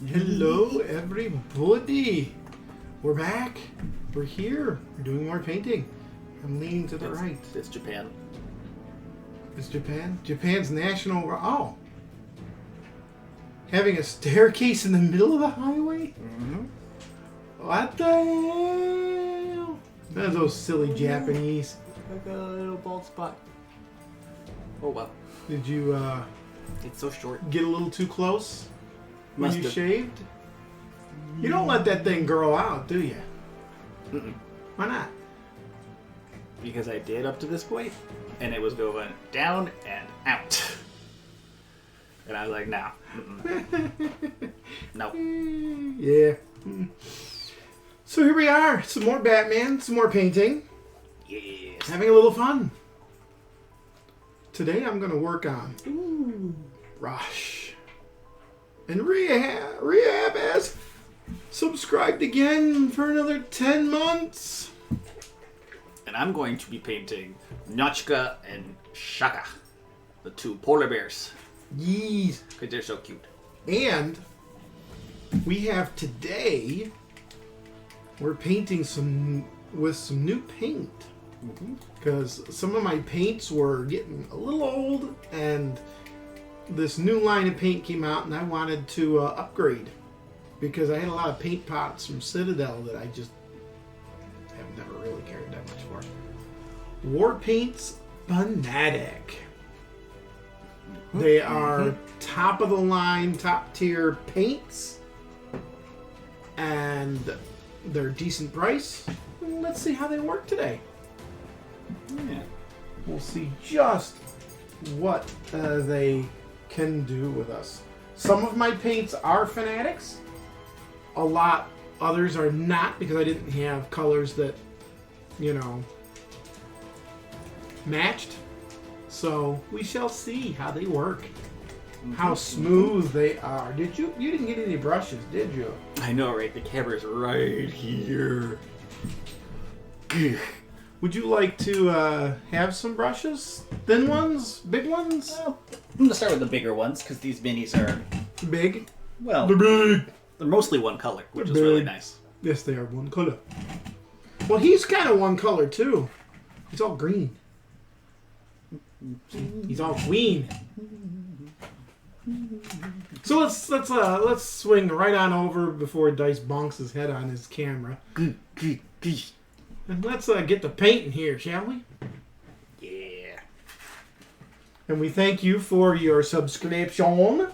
Hello, everybody. We're back. We're here. We're doing more painting. I'm leaning to the right. It's Japan. It's Japan? Japan's national... Oh. Having a staircase in the middle of the highway? Mm-hmm. What the hell? That's those silly Japanese. Like a little bald spot. Oh well. Did you It's so short. get a little too close when Must you have. shaved? You don't let that thing grow out, do you? Mm-mm. Why not? Because I did up to this point, and it was going down and out. And I was like, no. No. Yeah. So here we are. Some more Batman, some more painting. Yes. Having a little fun. Today I'm going to work on Rush. And Rehab has subscribed again for another 10 months. And I'm going to be painting Notchka and Shaka, the two polar bears, Yees. because they're so cute. And we have today, we're painting with some new paint. Because some of my paints were getting a little old, and this new line of paint came out, and I wanted to upgrade. Because I had a lot of paint pots from Citadel that I just have never really cared that much for. Warpaint's Fanatic. They are top of the line, top tier paints. And they're a decent price. Let's see how they work today. Yeah. We'll see just what they can do with us. Some of my paints are Fanatics. A lot others are not, because I didn't have colors that, matched. So we shall see how they work. How smooth they are. You didn't get any brushes, did you? I know, right? The camera's right here. Would you like to have some brushes? Thin ones? Big ones? Well, I'm going to start with the bigger ones, because these minis are, Big? well, They're big. they're mostly one color, which is Big. really nice. Yes, they are one color. Well, he's kind of one color too. He's all green. He's all green. So let's swing right on over before Dice bonks his head on his camera. And let's get the paint in here, shall we? Yeah. And we thank you for your subscription.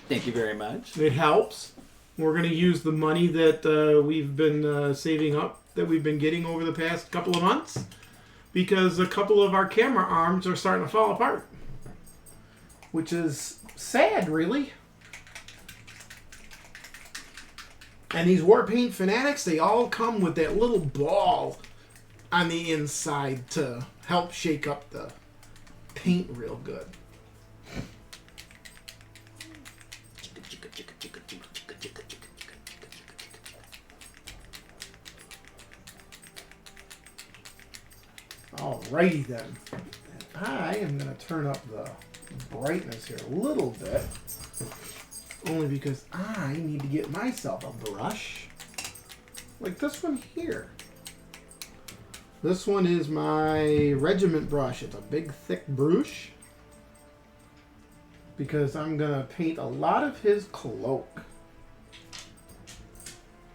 Thank you very much. It helps. We're going to use the money that we've been saving up, that we've been getting over the past couple of months, because a couple of our camera arms are starting to fall apart. Which is sad, really. And these Warpaint Fanatics, they all come with that little ball on the inside to help shake up the paint real good. Alrighty then. I am going to turn up the brightness here a little bit. Only because I need to get myself a brush. Like this one here. This one is my regiment brush. It's a big thick brush. Because I'm going to paint a lot of his cloak.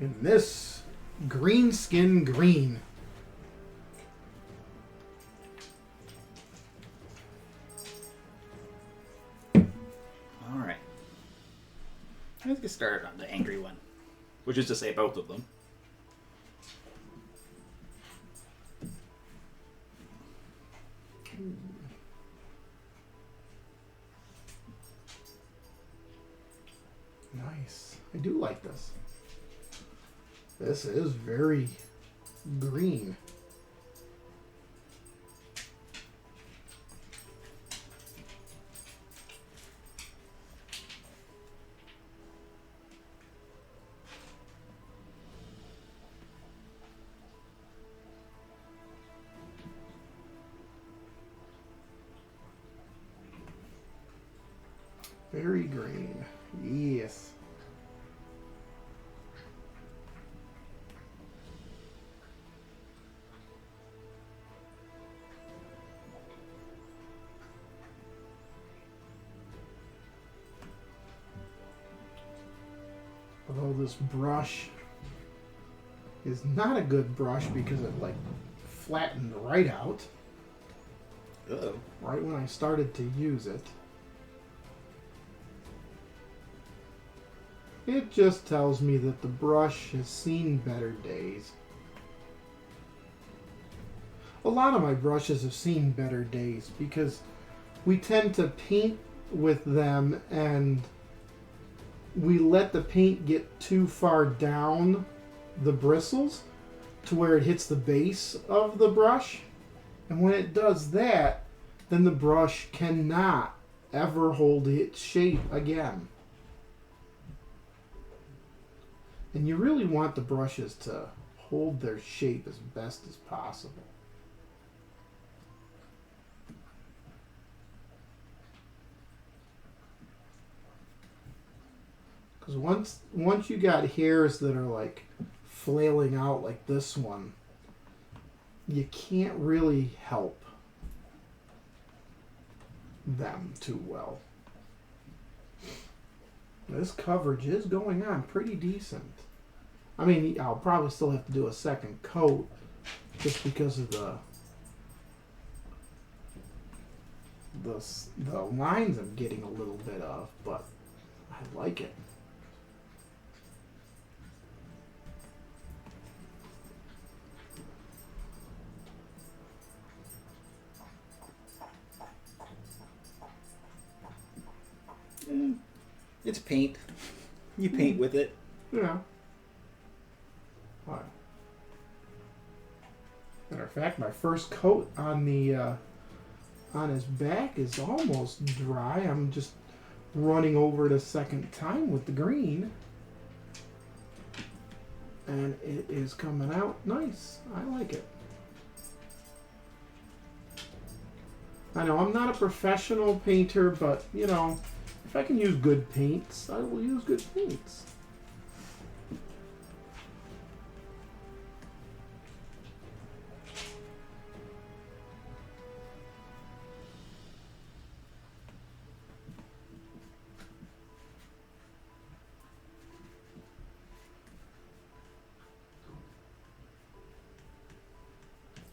In this green skin green. Alright. Let's get started on the angry one. Which is to say both of them. Nice. I do like this. This is very green. Very green. Yes. So this brush is not a good brush because it like flattened right out. Uh-oh. Right when I started to use it. It just tells me that the brush has seen better days. A lot of my brushes have seen better days because we tend to paint with them and we let the paint get too far down the bristles to where it hits the base of the brush. And when it does that, then the brush cannot ever hold its shape again. And you really want the brushes to hold their shape as best as possible. Because once you got hairs that are like flailing out like this one, you can't really help them too well. This coverage is going on pretty decent. I mean, I'll probably still have to do a second coat just because of the lines I'm getting a little bit of, but I like it. It's paint. You paint with it. Yeah. What? Matter of fact, my first coat on the on his back is almost dry. I'm just running over it a second time with the green, and it is coming out nice. I like it. I know I'm not a professional painter, but you know, if I can use good paints, I will use good paints.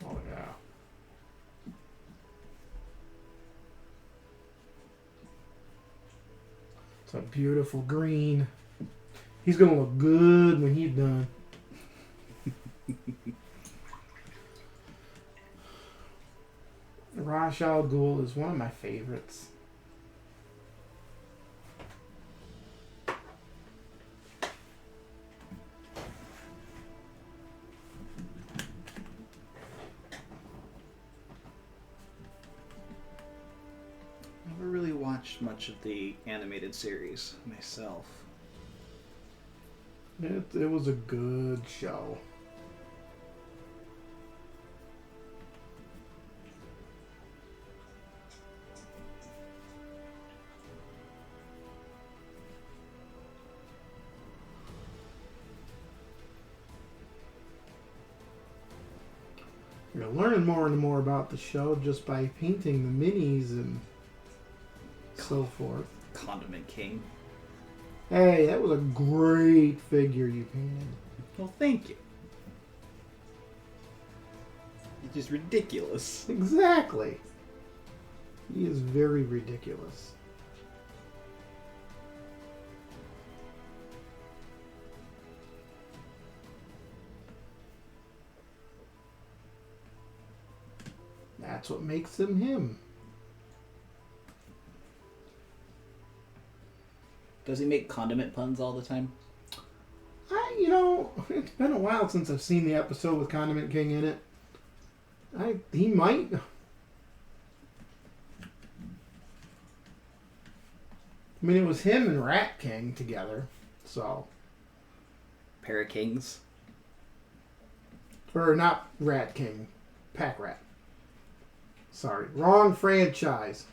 Oh yeah. It's a beautiful green. He's gonna look good when he's done. Ghul is one of my favorites. Never really watched much of the animated series myself. It was a good show. You're learning more and more about the show just by painting the minis and so forth. Condiment King. Hey, that was a great figure you painted. Well, thank you. It's just ridiculous. Exactly. He is very ridiculous. That's what makes him him. Does he make condiment puns all the time? It's been a while since I've seen the episode with Condiment King in it. He might. I mean, it was him and Rat King together, so. Pair of Kings. Or not Rat King, Pack Rat. Sorry, wrong franchise.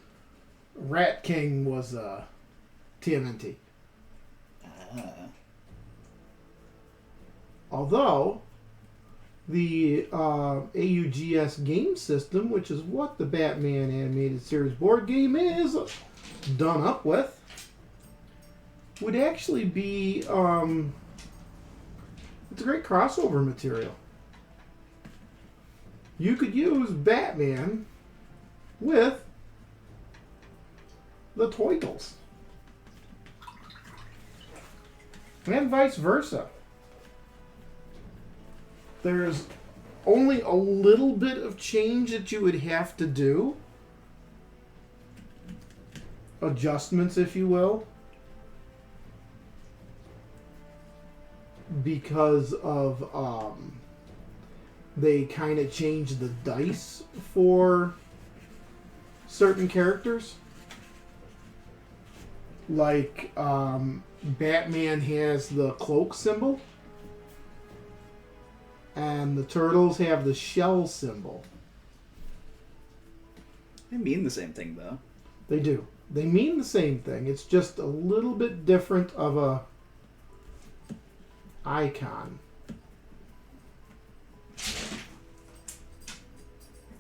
Rat King was TMNT. Although, the AUGS game system, which is what the Batman animated series board game is done up with, would actually be It's a great crossover material. You could use Batman with the Toy-Ghuls. And vice versa. There's only a little bit of change that you would have to do. Adjustments, if you will. Because of, they kind of changed the dice for certain characters. Like, Batman has the cloak symbol. And the Turtles have the shell symbol. They mean the same thing, though. They do. They mean the same thing. It's just a little bit different of a icon.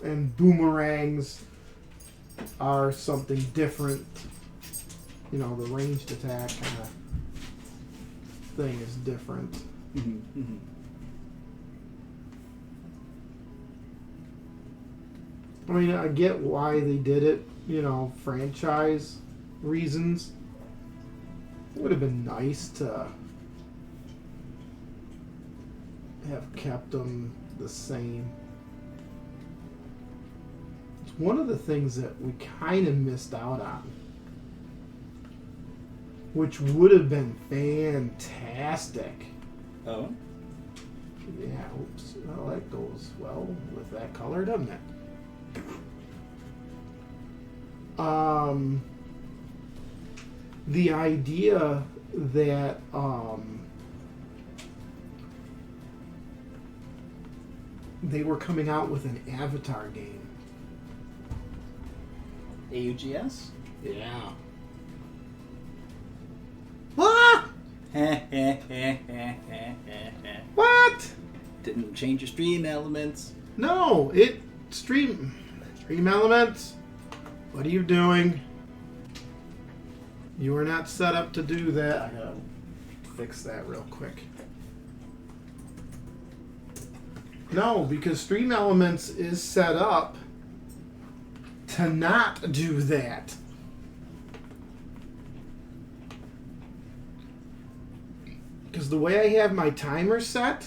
And boomerangs are something different. You know, the ranged attack kind of thing is different. Mm-hmm. Mm-hmm. I mean, I get why they did it, you know, franchise reasons. It would have been nice to have kept them the same. It's one of the things that we kind of missed out on, which would have been fantastic. Oh? Yeah, oops. Well, that goes well with that color, doesn't it? The idea that they were coming out with an Avatar game. AUGS? Yeah. What? What? Didn't change your stream elements. No, stream elements. What are you doing? You are not set up to do that. I gotta fix that real quick. No, because Stream Elements is set up to not do that. Because the way I have my timer set,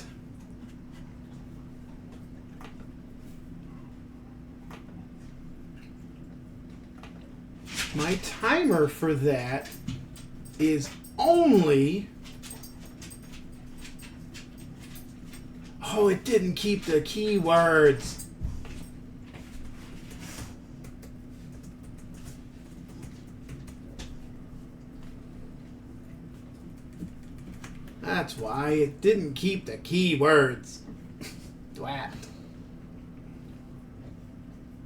my timer for that is only... Oh, it didn't keep the keywords. That's why it didn't keep the keywords. Dwat.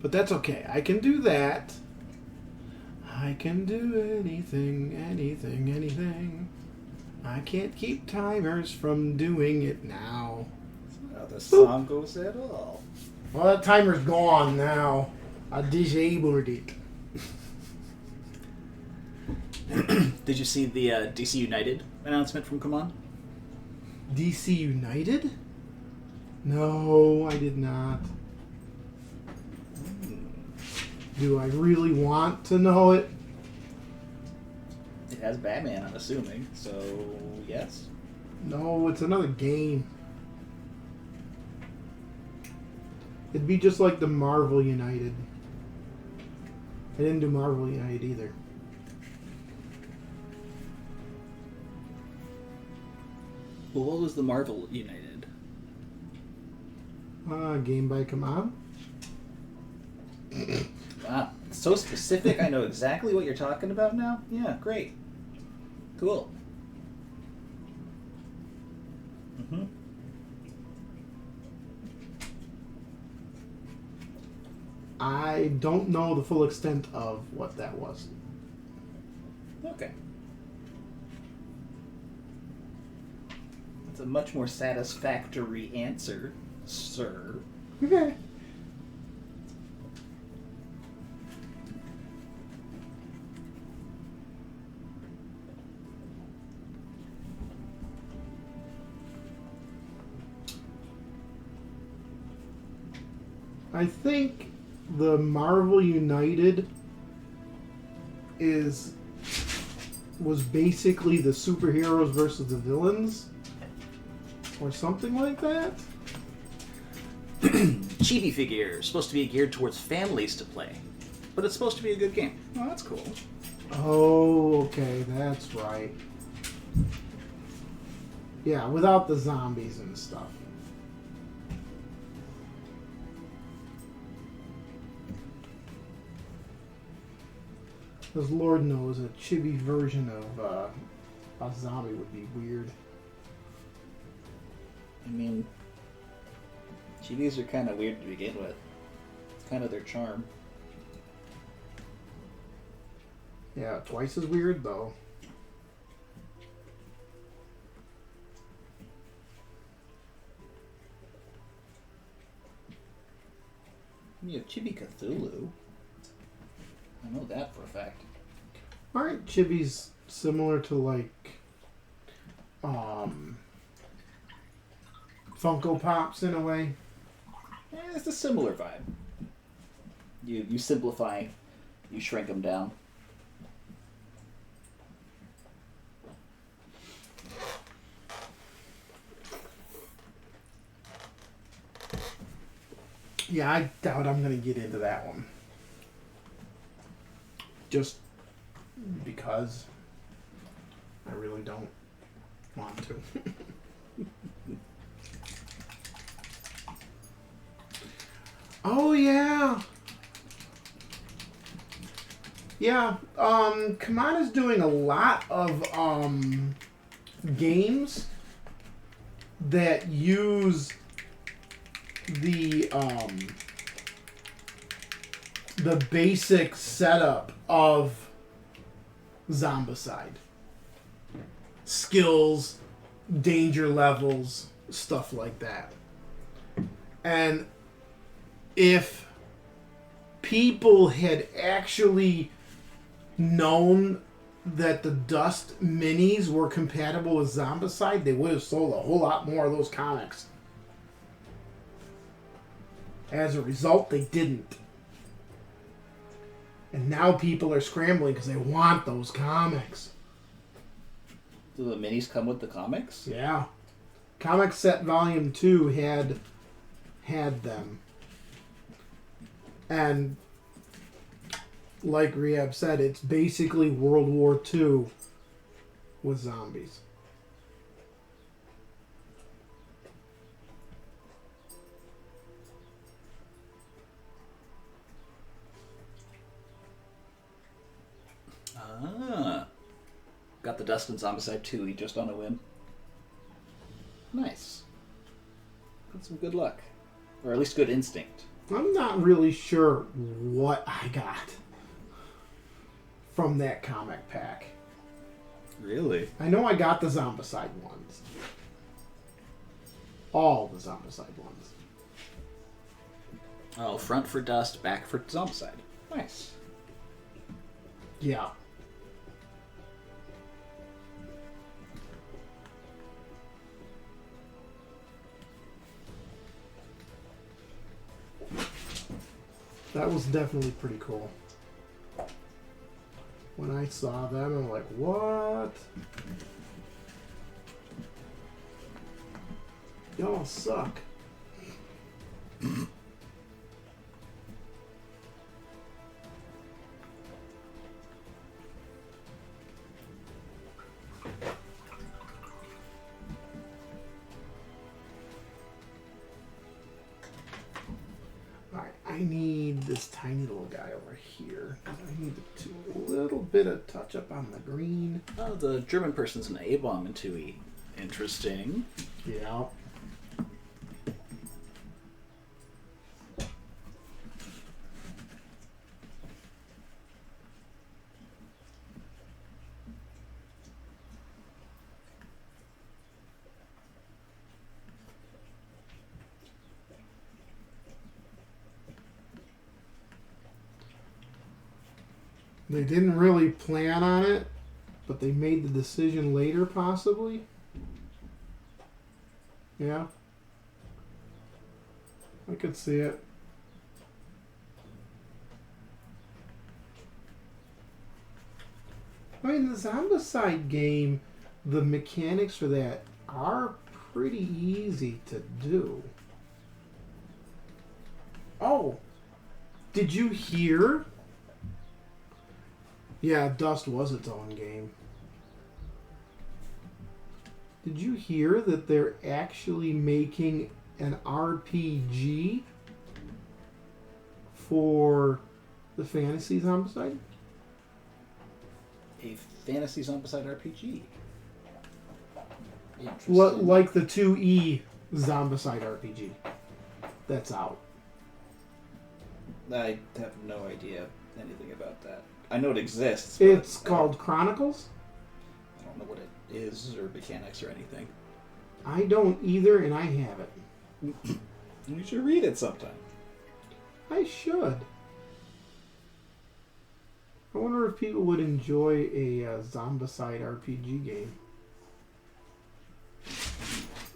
But that's okay. I can do that. I can do anything, anything, anything. I can't keep timers from doing it now. That's how the song goes at all. Well, that timer's gone now. I disabled it. Did you see the DC United announcement from Come On? DC United? No, I did not. Do I really want to know it? It has Batman, I'm assuming, so yes. No, it's another game. It'd be just like the Marvel United. I didn't do Marvel United either. Well, what was the Marvel United? Game by Command. Wow, so specific. I know exactly what you're talking about now. Yeah, great. Cool. Mm-hmm. I don't know the full extent of what that was. Okay. That's a much more satisfactory answer, sir. Okay. I think the Marvel United was basically the superheroes versus the villains, or something like that. Chibi figure, supposed to be geared towards families to play, but it's supposed to be a good game. Oh, that's cool. Oh, okay, that's right. Yeah, without the zombies and stuff. Because Lord knows a chibi version of a zombie would be weird. I mean, chibis are kind of weird to begin with. It's kind of their charm. Yeah, twice as weird though. You have Chibi Cthulhu. I know that for a fact. Aren't chibis similar to like Funko Pops in a way? Yeah, it's a similar vibe. You simplify, you shrink them down. Yeah, I doubt I'm gonna get into that one. Just because I really don't want to. Oh yeah. Yeah, Kamana's doing a lot of games that use the basic setup of Zombicide. Skills, danger levels, stuff like that. And if people had actually known that the Dust minis were compatible with Zombicide, they would have sold a whole lot more of those comics. As a result, they didn't. And now people are scrambling because they want those comics. Do the minis come with the comics? Yeah. Comic Set Volume 2 had them. And like Rehab said, it's basically World War II with zombies. Ah. Got the Dust and Zombicide 2 just on a whim. Nice. Got some good luck. Or at least good instinct. I'm not really sure what I got from that comic pack. Really? I know I got the Zombicide ones. All the Zombicide ones. Oh, front for Dust, back for Zombicide. Nice. Yeah. That was definitely pretty cool. When I saw them, I'm like, what? Y'all suck. I need this tiny little guy over here. I need a little bit of touch up on the green. Oh, the German person's an A-bomb in 2E. Interesting. Yeah. They didn't really plan on it, but they made the decision later, possibly. Yeah. I could see it. I mean, the Zombicide game, the mechanics for that are pretty easy to do. Oh, did you hear? Yeah, Dust was its own game. Did you hear that they're actually making an RPG for the Fantasy Zombicide? A fantasy Zombicide RPG. What, like the 2E Zombicide RPG that's out? I have no idea anything about that. I know it exists. It's called Chronicles? I don't know what it is or mechanics or anything. I don't either, and I have it. You should read it sometime. I should. I wonder if people would enjoy a Zombicide RPG game.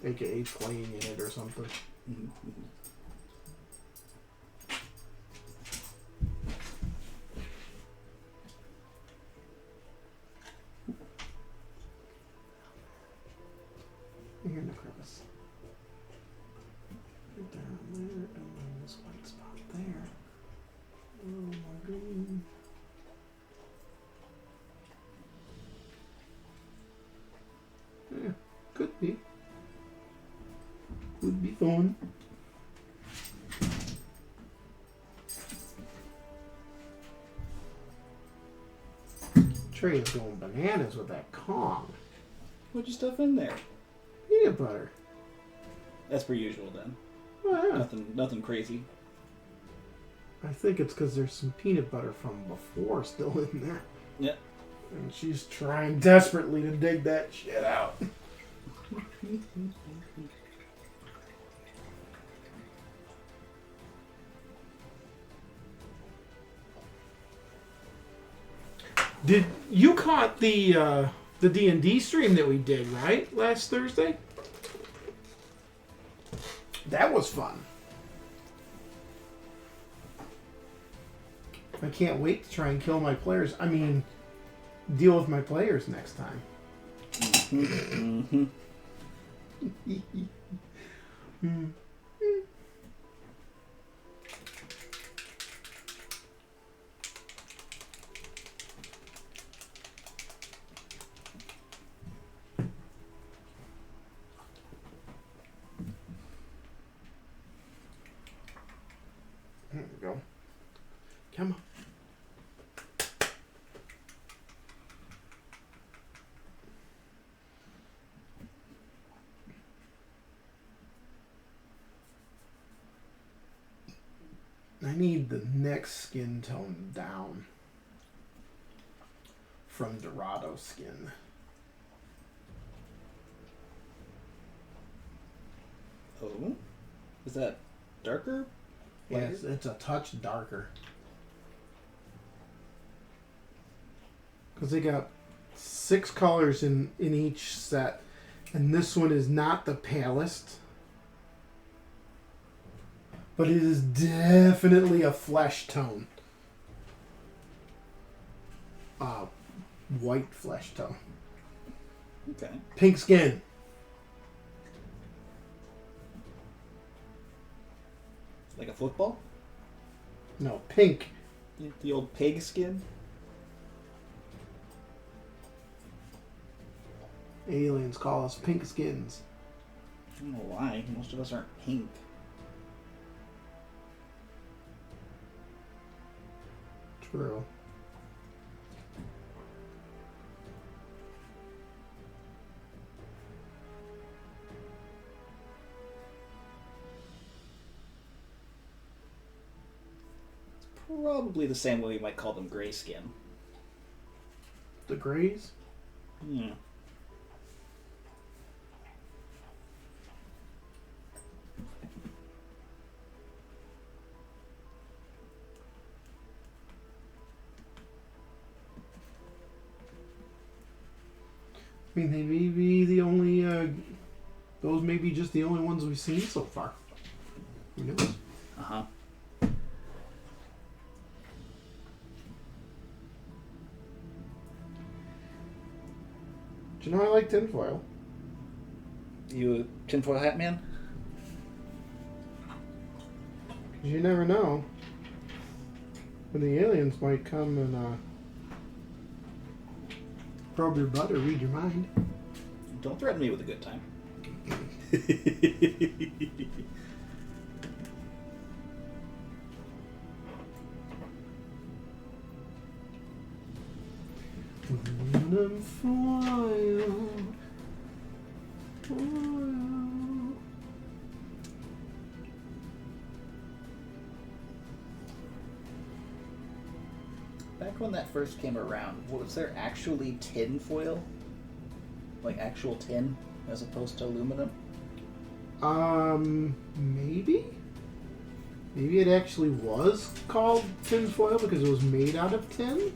AKA playing in it or something. Here in the crevice. Right down there, and then this white spot there. Oh my green. Yeah, could be. Would be fun. Trey is going bananas with that Kong. What'd you stuff in there? Peanut butter. That's per usual then. Oh, yeah. Nothing crazy. I think it's because there's some peanut butter from before still in there. Yeah. And she's trying desperately to dig that shit out. Did you caught the D&D stream that we did, right? Last Thursday? That was fun. I can't wait to try and kill my players. I mean, deal with my players next time. There we go. Come on. I need the next skin tone down from Dorado skin. Oh? Is that darker? Yes, it's a touch darker. Because they got 6 colors in each set. And this one is not the palest. But it is definitely a flesh tone. White flesh tone. Okay. Pink skin. Like a football? No, pink. The old pig skin? Aliens call us pink skins. I don't know why. Most of us aren't pink. True. Probably the same way we might call them gray skin. The grays? Yeah. I mean, they may be the only, those may be just the only ones we've seen so far. Who knows? Uh-huh. Do you know I like tinfoil? You a tinfoil hat man? 'Cause you never know when the aliens might come and probe your butt or read your mind. Don't threaten me with a good time. Aluminum foil. Back when that first came around, was there actually tin foil? Like actual tin as opposed to aluminum? Maybe? Maybe it actually was called tin foil because it was made out of tin?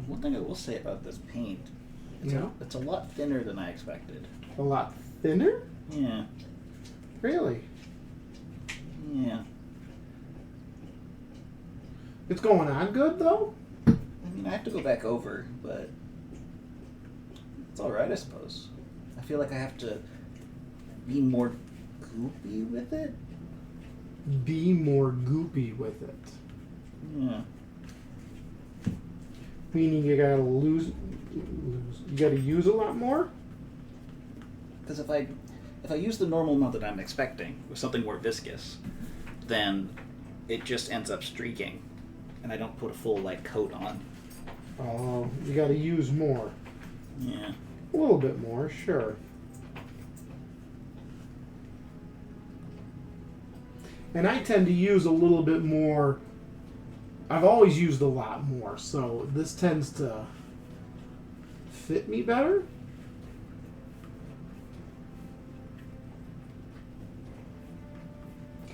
One thing I will say about this paint, it's a lot thinner than I expected. A lot thinner? Yeah. Really? Yeah. It's going on good, though? I mean, I have to go back over, but it's alright, I suppose. I feel like I have to be more goopy with it. Be more goopy with it. Yeah. Meaning you gotta you gotta use a lot more? Because if I use the normal amount that I'm expecting with something more viscous, then it just ends up streaking, and I don't put a full coat on. Oh, you gotta use more. Yeah. A little bit more, sure. And I tend to use a little bit more. I've always used a lot more, so this tends to fit me better.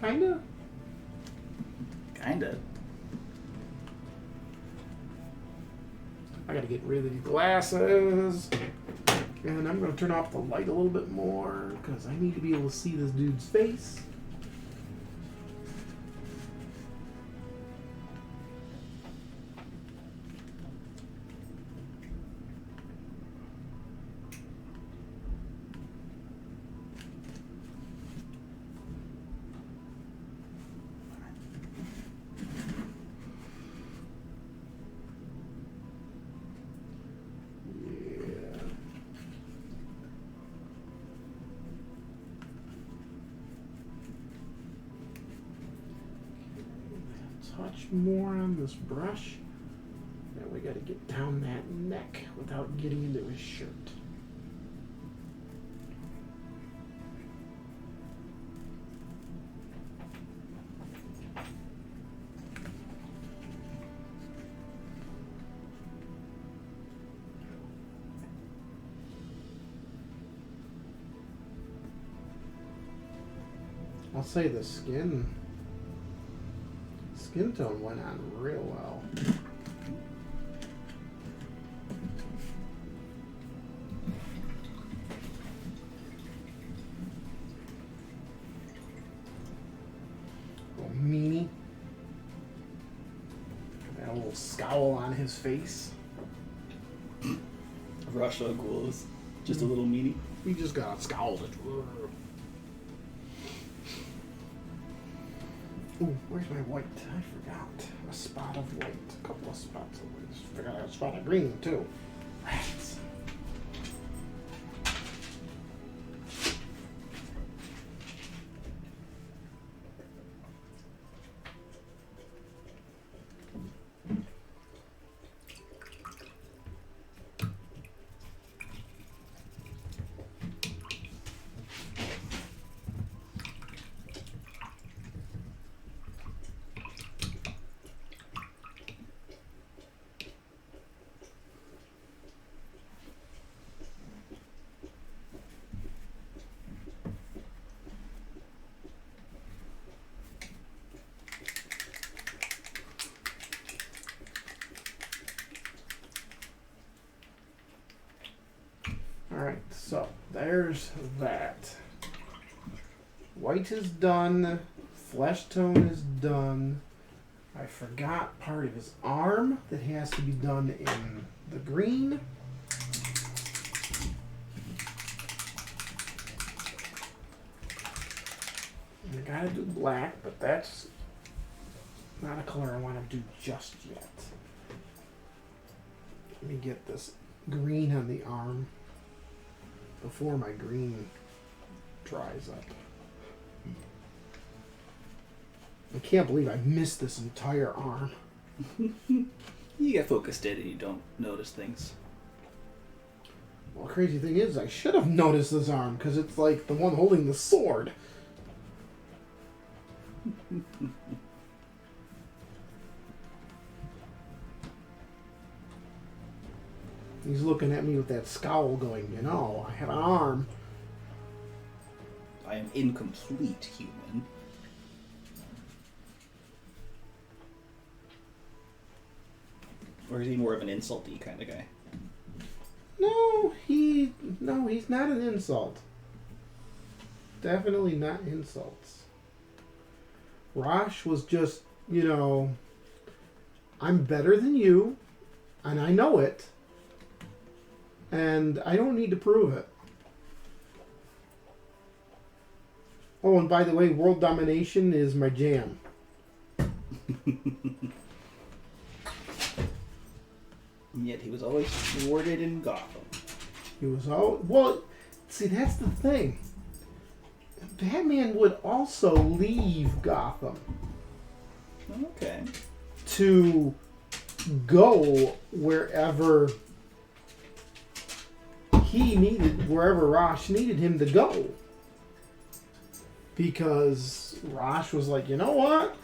Kinda. Kinda. I gotta get rid of these glasses. And I'm gonna turn off the light a little bit more, because I need to be able to see this dude's face. Touch more on this brush. Now we gotta get down that neck without getting into his shirt. I'll say the skin tone went on real well. Little meanie. Got a little scowl on his face. Russia Ghouls. Just a little meanie. He just got scowled at. Ooh, where's my white? I forgot. A spot of white. A couple of spots of white. I forgot a spot of green, too. Rats. there's that. White is done. Flesh tone is done. I forgot part of his arm that has to be done in the green. And I gotta do black, but that's not a color I want to do just yet. Let me get this green on the arm before my green dries up. I can't believe I missed this entire arm. You get focused in and you don't notice things. Well, the crazy thing is, I should have noticed this arm, because it's like the one holding the sword. He's looking at me with that scowl going, you know, I have an arm. I am incomplete human. Or is he more of an insulty kind of guy? No, he's not an insult. Definitely not insults. Rosh was just, you know, I'm better than you, and I know it, and I don't need to prove it. Oh, and by the way, world domination is my jam. And yet he was always thwarted in Gotham. He was all well. See, that's the thing. Batman would also leave Gotham Okay. to go wherever wherever Rosh needed him to go. Because Rosh was like, you know what?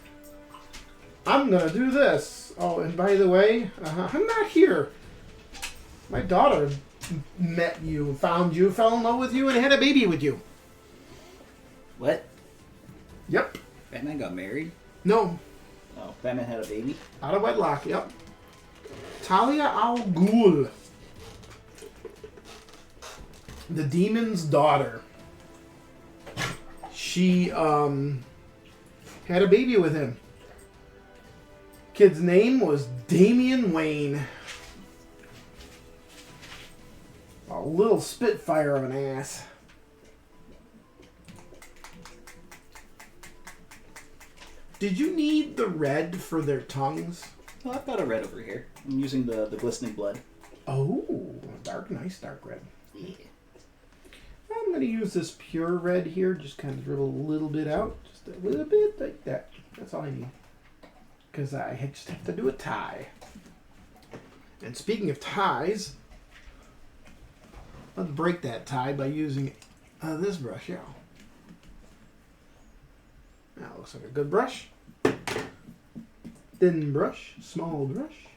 I'm going to do this. Oh, and by the way, I'm not here. My daughter met you, found you, fell in love with you, and had a baby with you. What? Yep. Batman got married? No. Oh, Batman had a baby? Out of wedlock, yep. Talia al Ghul. The demon's daughter. She had a baby with him. Kid's name was Damian Wayne. A little spitfire of an ass. Did you need the red for their tongues? Oh, I've got a red over here. I'm using the glistening blood. Oh, nice dark red. Yeah. I'm going to use this pure red here, just kind of dribble a little bit out. Just a little bit like that. That's all I need. Because I just have to do a tie. And speaking of ties, let's break that tie by using this brush here. That looks like a good brush. Thin brush, small brush.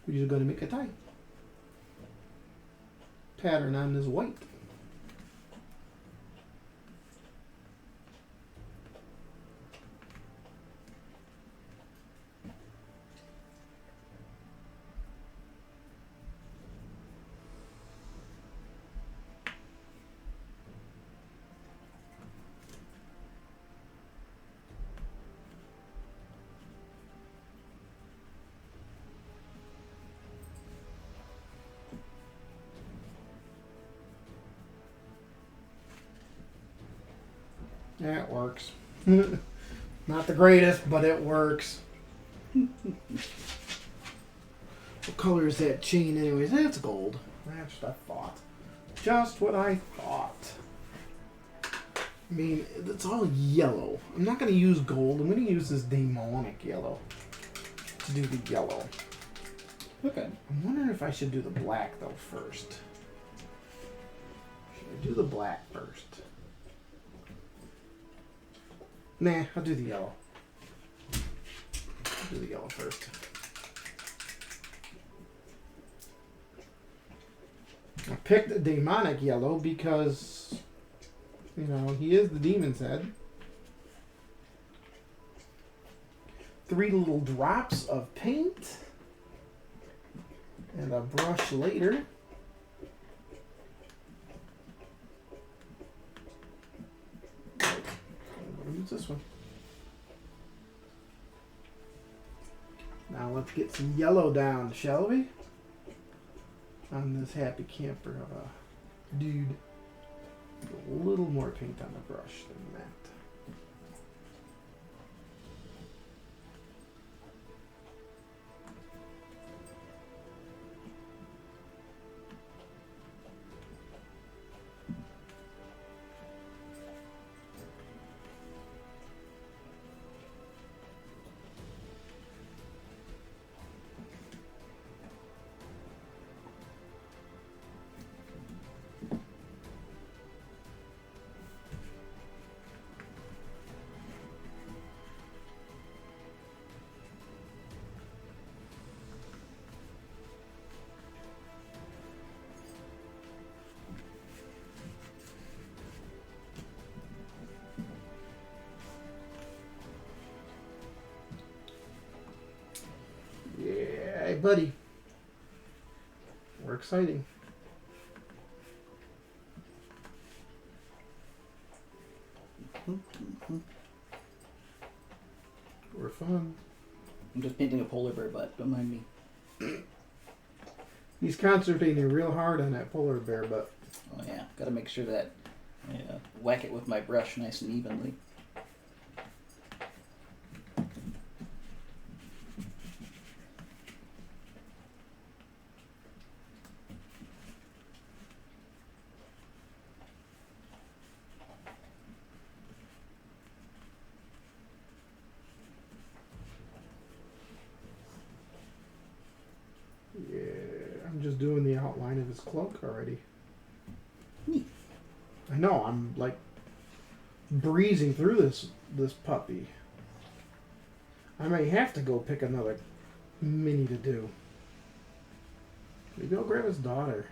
We're just going to make a tie. Pattern on this white. Yeah, it works. Not the greatest, but it works. What color is that chain anyways? That's gold. That's what I thought. Just what I thought. I mean, it's all yellow. I'm not going to use gold. I'm going to use this demonic yellow to do the yellow. Okay. I'm wondering if I should do the black, though, first. Should I do the black first? Nah, I'll do the yellow. I'll do the yellow first. I picked a demonic yellow because, you know, he is the demon's head. 3 little drops of paint. And a brush later. What's this one? Now let's get some yellow down, shall we? On this happy camper of a dude. A little more paint on the brush than that. Hey, buddy. We're exciting. We're fun. I'm just painting a polar bear butt. Don't mind me. He's concentrating real hard on that polar bear butt. Oh yeah, gotta make sure that I whack it with my brush nice and evenly. Yeah, I'm just doing the outline of his cloak already. Neat. I know, I'm like breezing through this puppy. I may have to go pick another mini to do. Maybe I'll grab his daughter.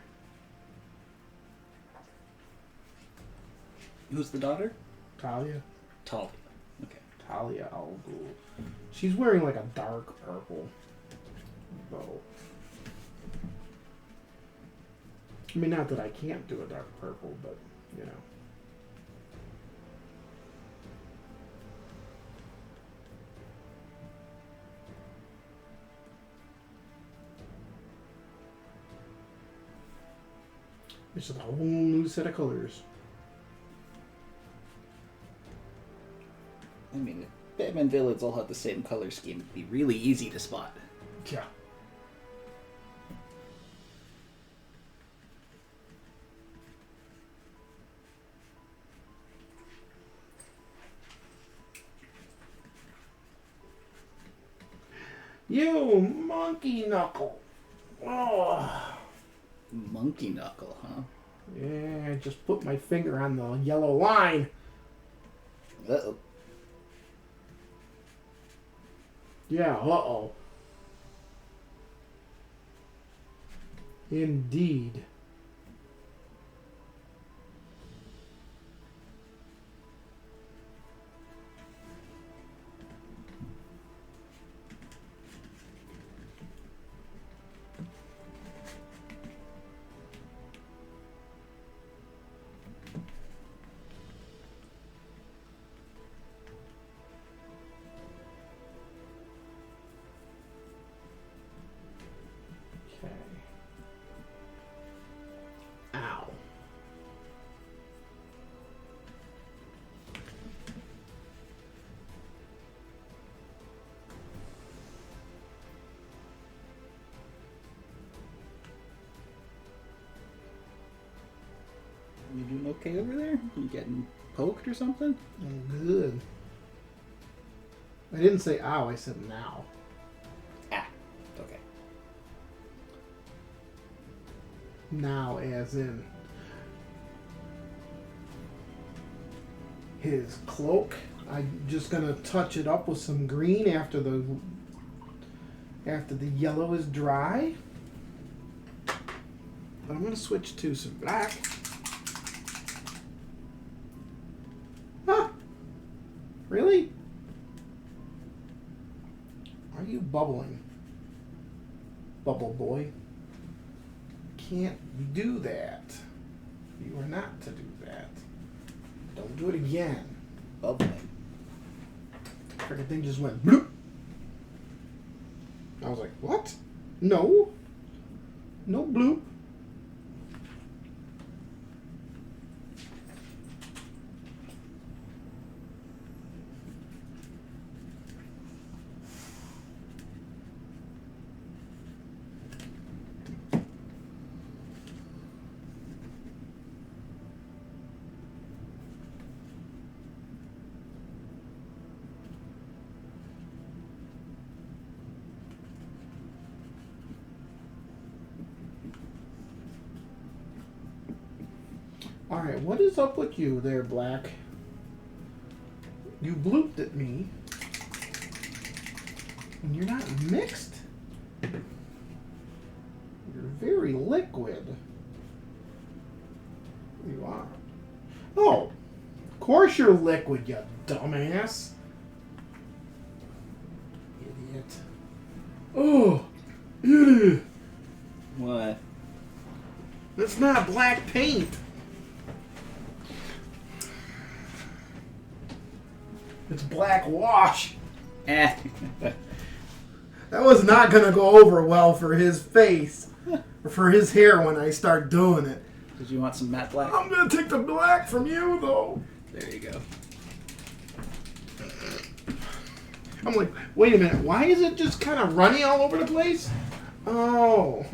Who's the daughter? Talia. Talia. Okay. Talia Al Ghul. She's wearing like a dark purple bow. I mean, not that I can't do a dark purple, but, you know. It's just a whole new set of colors. I mean, if Batman villains all have the same color scheme, it'd be really easy to spot. Yeah. You monkey knuckle. Oh. Monkey knuckle, huh? Yeah, I just put my finger on the yellow line. Uh-oh. Yeah, uh-oh. Indeed. Okay. Ow. You doing okay over there? You getting poked or something? I'm good. I didn't say ow, I said now. Ah, okay. Now as in his cloak. I'm just gonna touch it up with some green after the yellow is dry. But I'm gonna switch to some black. Huh? Really? Are you bubbling? Bubble boy. Can't do that. You are not to do that. Don't do it again. Bubbling. Freaking thing just went bloop. I was like, what? No. No bloop. Alright, what is up with you there, Black? You blooped at me. And you're not mixed. You're very liquid. You are. Oh, of course you're liquid, you dumbass. Idiot. Oh, idiot. What? That's not black paint. It's black wash. Eh. That was not going to go over well for his face. Or for his hair when I start doing it. Did you want some matte black? I'm going to take the black from you, though. There you go. I'm like, wait a minute. Why is it just kind of runny all over the place? Oh.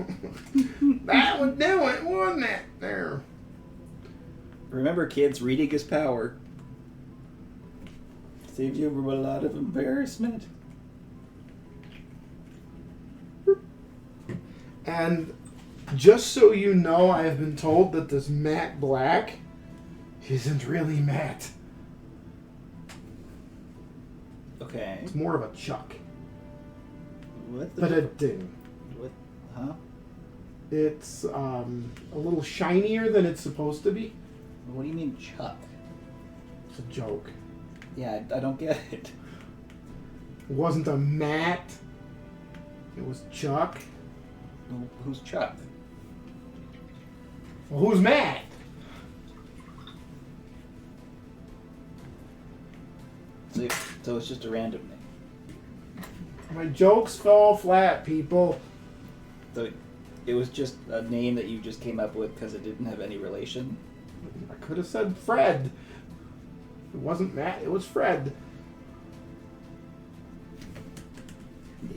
That would do it, wouldn't it? There. Remember, kids, reading is power. Save you from a lot of embarrassment. And just so you know, I have been told that this matte black isn't really matte. Okay. It's more of a chuck. What the But it didn't. What? Huh? It's a little shinier than it's supposed to be. What do you mean, Chuck? It's a joke. Yeah, I don't get it. It wasn't a matte. It was Chuck. Well, who's Chuck? Well, who's Matt? So it's just a random name. My jokes fall flat, people. So it was just a name that you just came up with because it didn't have any relation? I could have said Fred. It wasn't Matt, it was Fred.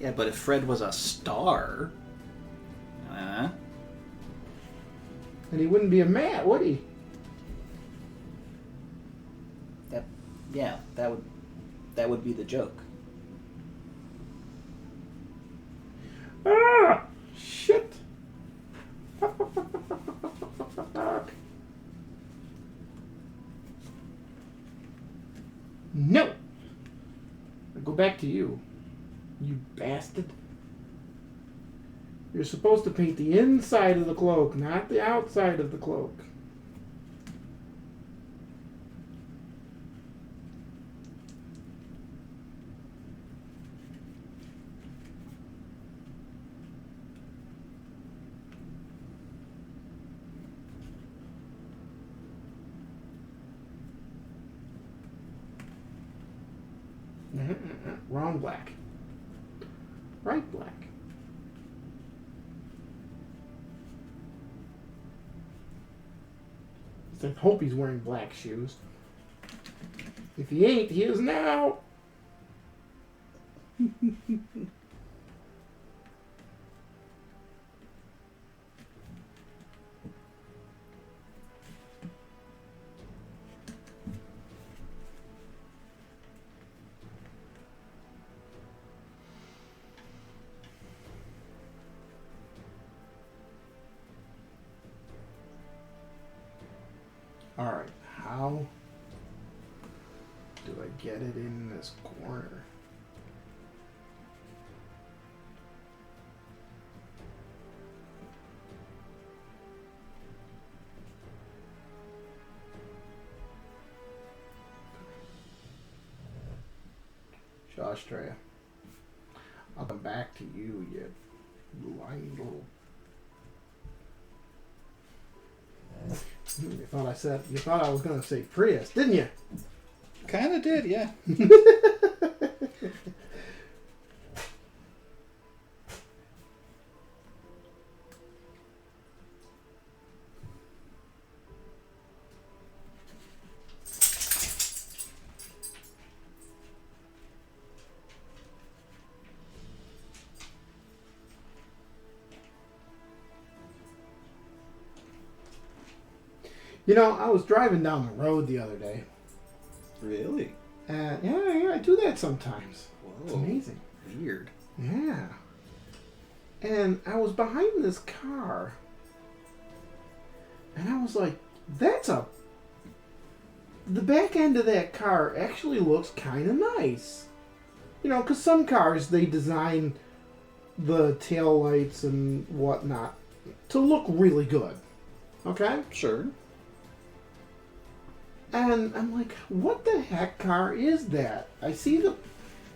Yeah, but if Fred was a star... And he wouldn't be a Matt, would he? That would be the joke. Ah! Shit! No! I go back to you. You bastard. You're supposed to paint the inside of the cloak, not the outside of the cloak. Wrong black. Right black. I hope he's wearing black shoes. If he ain't, he is now. Alright, how do I get it in this corner? Shastrea, I'll come back to you, you lying little... You thought I was going to say Prius, didn't you? Kind of did, yeah. You know, I was driving down the road the other day. Really? Yeah, I do that sometimes. Whoa. It's amazing. Weird. Yeah. And I was behind this car. And I was like, the back end of that car actually looks kind of nice. You know, because some cars, they design the tail lights and whatnot to look really good. Okay? Sure. And I'm like, what the heck car is that? I see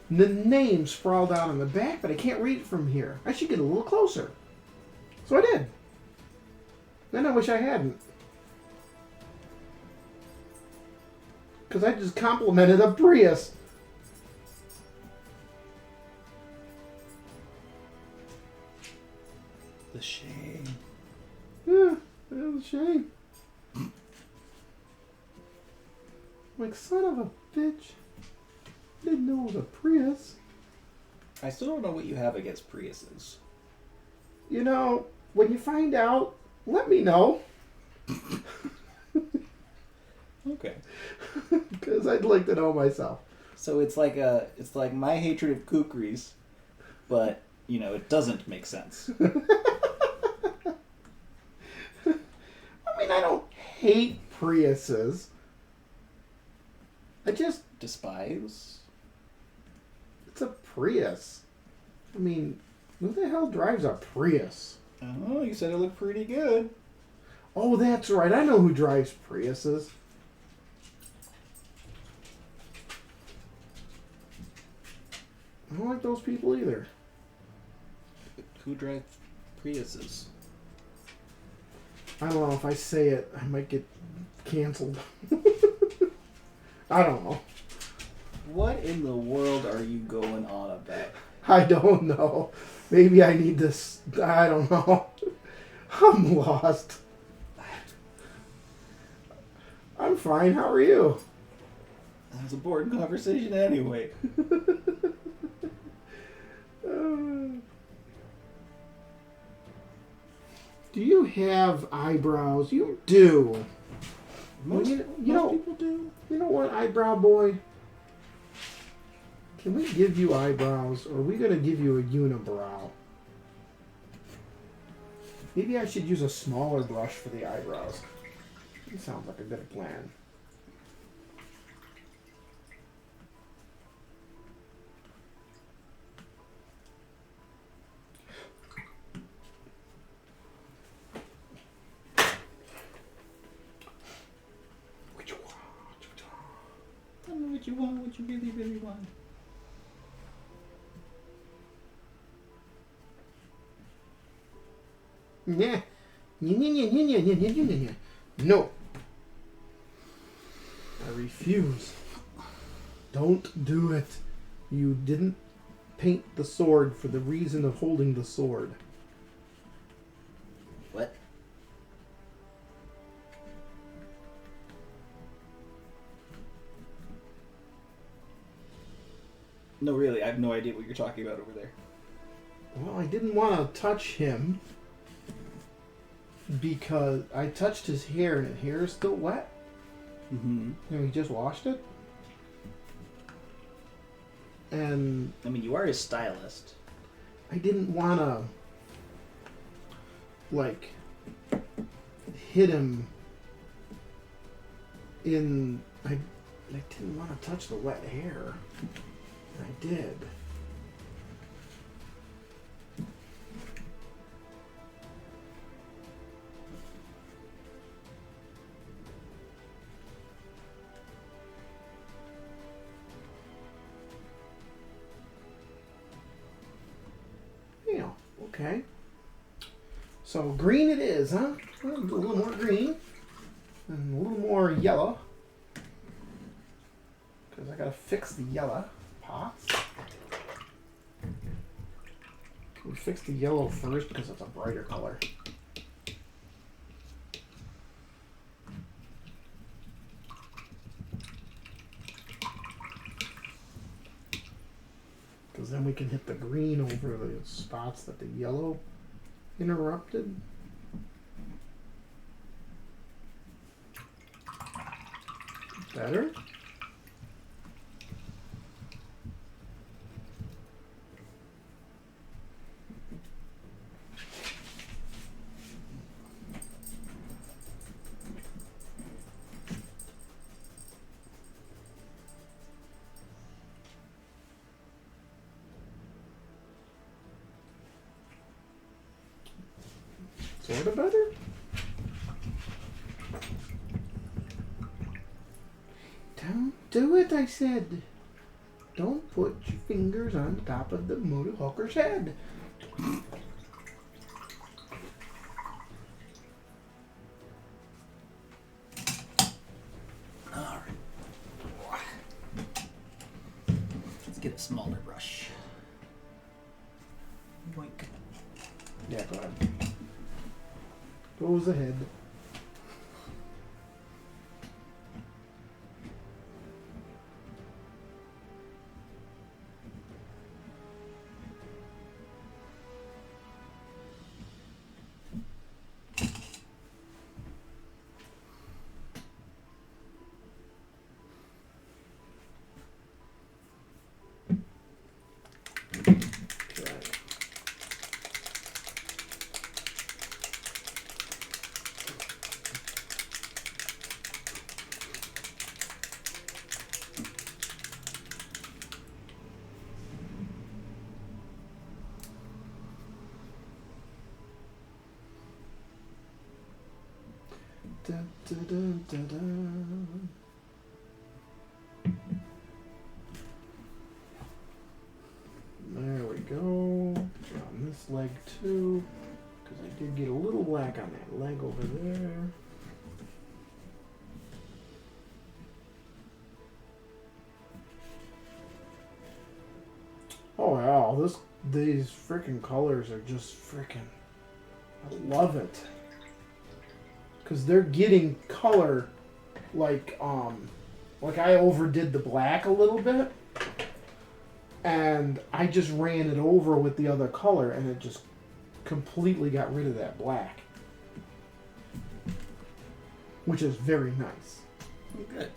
the name sprawled out on the back, but I can't read it from here. I should get a little closer. So I did. Then I wish I hadn't. Because I just complimented a Prius. The shame. Yeah, that was a shame. Like, son of a bitch. Didn't know it was a Prius. I still don't know what you have against Priuses. You know, when you find out, let me know. Okay. Because I'd like to know myself. So it's like my hatred of kukris, but you know it doesn't make sense. I mean, I don't hate Priuses. I just Despise. It's a Prius. I mean, who the hell drives a Prius? Oh, you said it looked pretty good. Oh, that's right. I know who drives Priuses. I don't like those people either. Who drives Priuses? I don't know. If I say it, I might get canceled. I don't know. What in the world are you going on about? I don't know. Maybe I need this. I don't know. I'm lost. I'm fine. How are you? That was a boring conversation anyway. Do you have eyebrows? You do. Most people do. You know what, eyebrow boy? Can we give you eyebrows, or are we going to give you a unibrow? Maybe I should use a smaller brush for the eyebrows. That sounds like a good plan. Tell me what you want, what you really, really want. Yeah. No. I refuse. Don't do it. You didn't paint the sword for the reason of holding the sword. What? No, really, I have no idea what you're talking about over there. Well, I didn't want to touch him because I touched his hair and his hair is still wet. Mm-hmm. And we just washed it. And I mean, you are his stylist. I didn't want to, like, hit him in... I didn't want to touch the wet hair. I did. Yeah, okay. So green it is, huh? A little more green. And a little more yellow. Because I gotta fix the yellow pots. fix the yellow first because it's a brighter color. Because then we can hit the green over the spots that the yellow interrupted. Better? Sort of better? Don't do it, I said. Don't put your fingers on top of the motorhawker's head. Alright. Let's get a smaller brush. Boink. Yeah, go ahead. Goes ahead. Dun, dun, dun, dun, dun. There we go. On this leg too, because I did get a little black on that leg over there. Oh wow, these freaking colors are just freaking. I love it. Because they're getting color like I overdid the black a little bit, and I just ran it over with the other color, and it just completely got rid of that black, which is very nice. Good.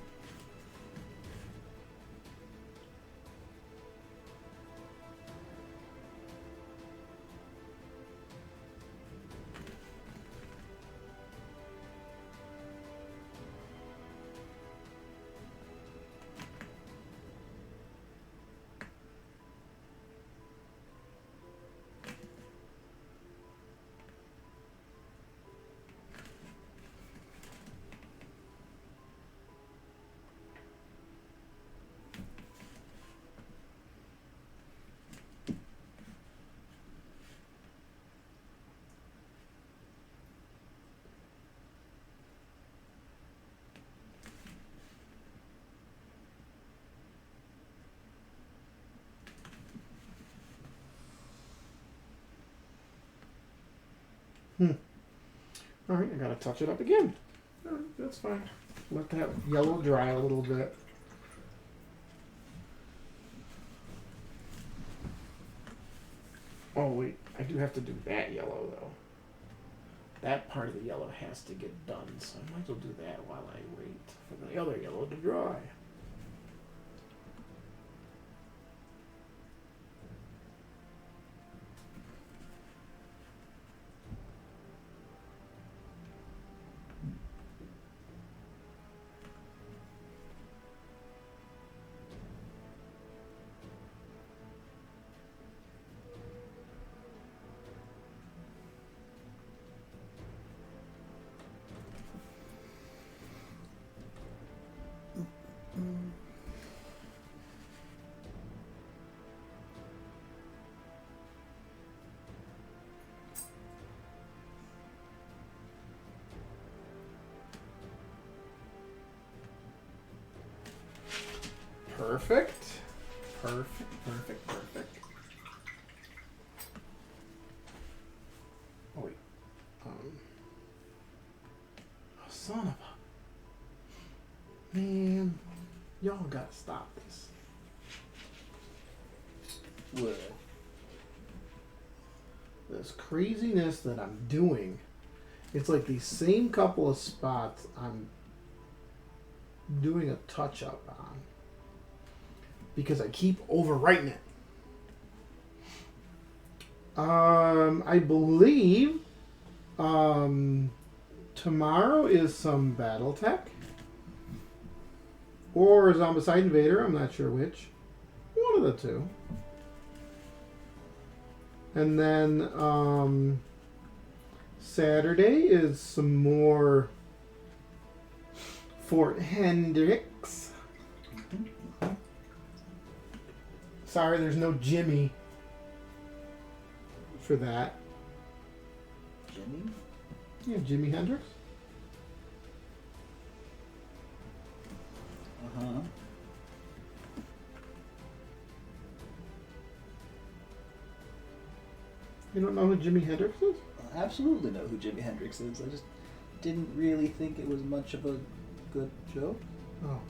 Alright, I gotta touch it up again. Alright, that's fine. Let that yellow dry a little bit. Oh wait, I do have to do that yellow though. That part of the yellow has to get done, so I might as well do that while I wait for the other yellow to dry. Perfect. Perfect, perfect, perfect. Y'all gotta stop this. What? This craziness that I'm doing. It's like these same couple of spots I'm doing a touch-up on. Because I keep overwriting it. I believe tomorrow is some Battletech. Or Zombicide Invader, I'm not sure which. One of the two. And then Saturday is some more Fort Hendricks. Sorry, there's no Jimmy for that. Jimmy? Yeah, Jimi Hendrix. Uh-huh. You don't know who Jimi Hendrix is? I absolutely know who Jimi Hendrix is. I just didn't really think it was much of a good joke. Oh.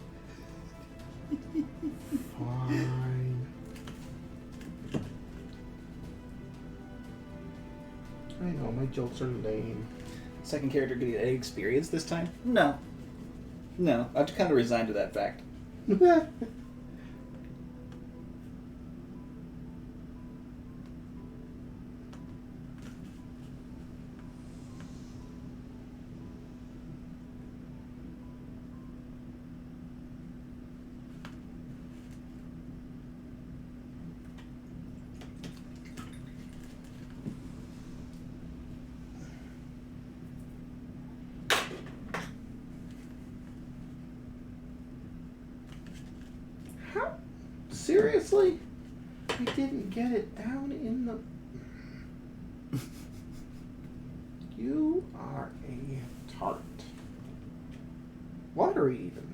Fine. I know, my jokes are lame. Second character getting an experience this time? No. No, I've kind of resigned to that fact. How? Seriously? I didn't get it down in the... You are a tart. Watery even.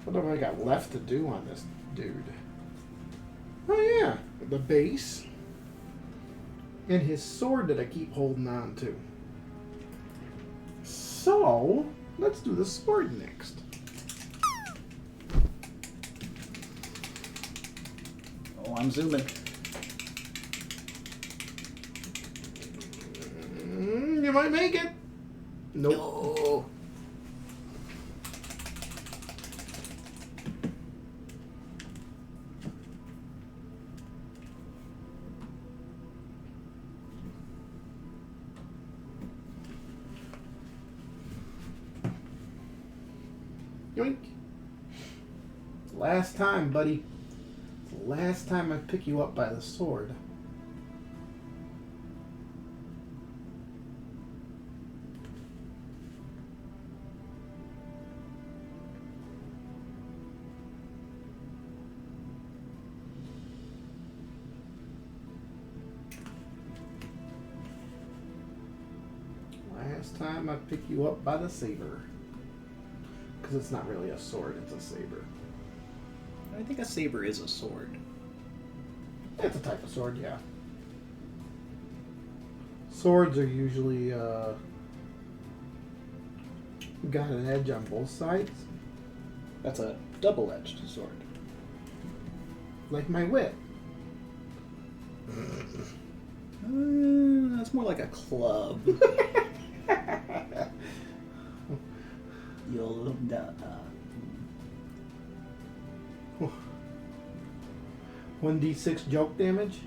What have I got left to do on this dude? Oh yeah, the base. And his sword that I keep holding on to. So, let's do the sword next. Oh, I'm zooming. You might make it. Nope. Oh. Yoink. Last time, buddy. It's the last time I pick you up by the sword. Last time I pick you up by the saber. Because it's not really a sword, it's a saber. I think a saber is a sword. It's a type of sword, yeah. Swords are usually got an edge on both sides. That's a double-edged sword. Like my whip. That's more like a club. You'll... 1d6 joke damage?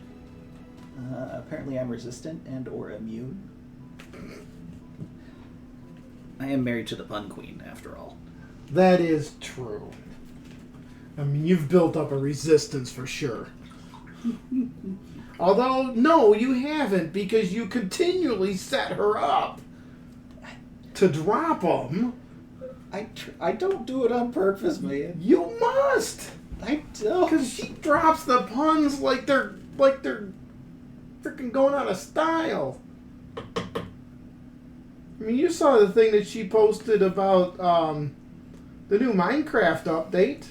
Apparently I'm resistant and or immune. I am married to the pun queen, after all. That is true. I mean, you've built up a resistance for sure. Although, no, you haven't, because you continually set her up to drop them. I don't do it on purpose, man. You must! I don't. Because she drops the puns like they're freaking going out of style. I mean, you saw the thing that she posted about the new Minecraft update.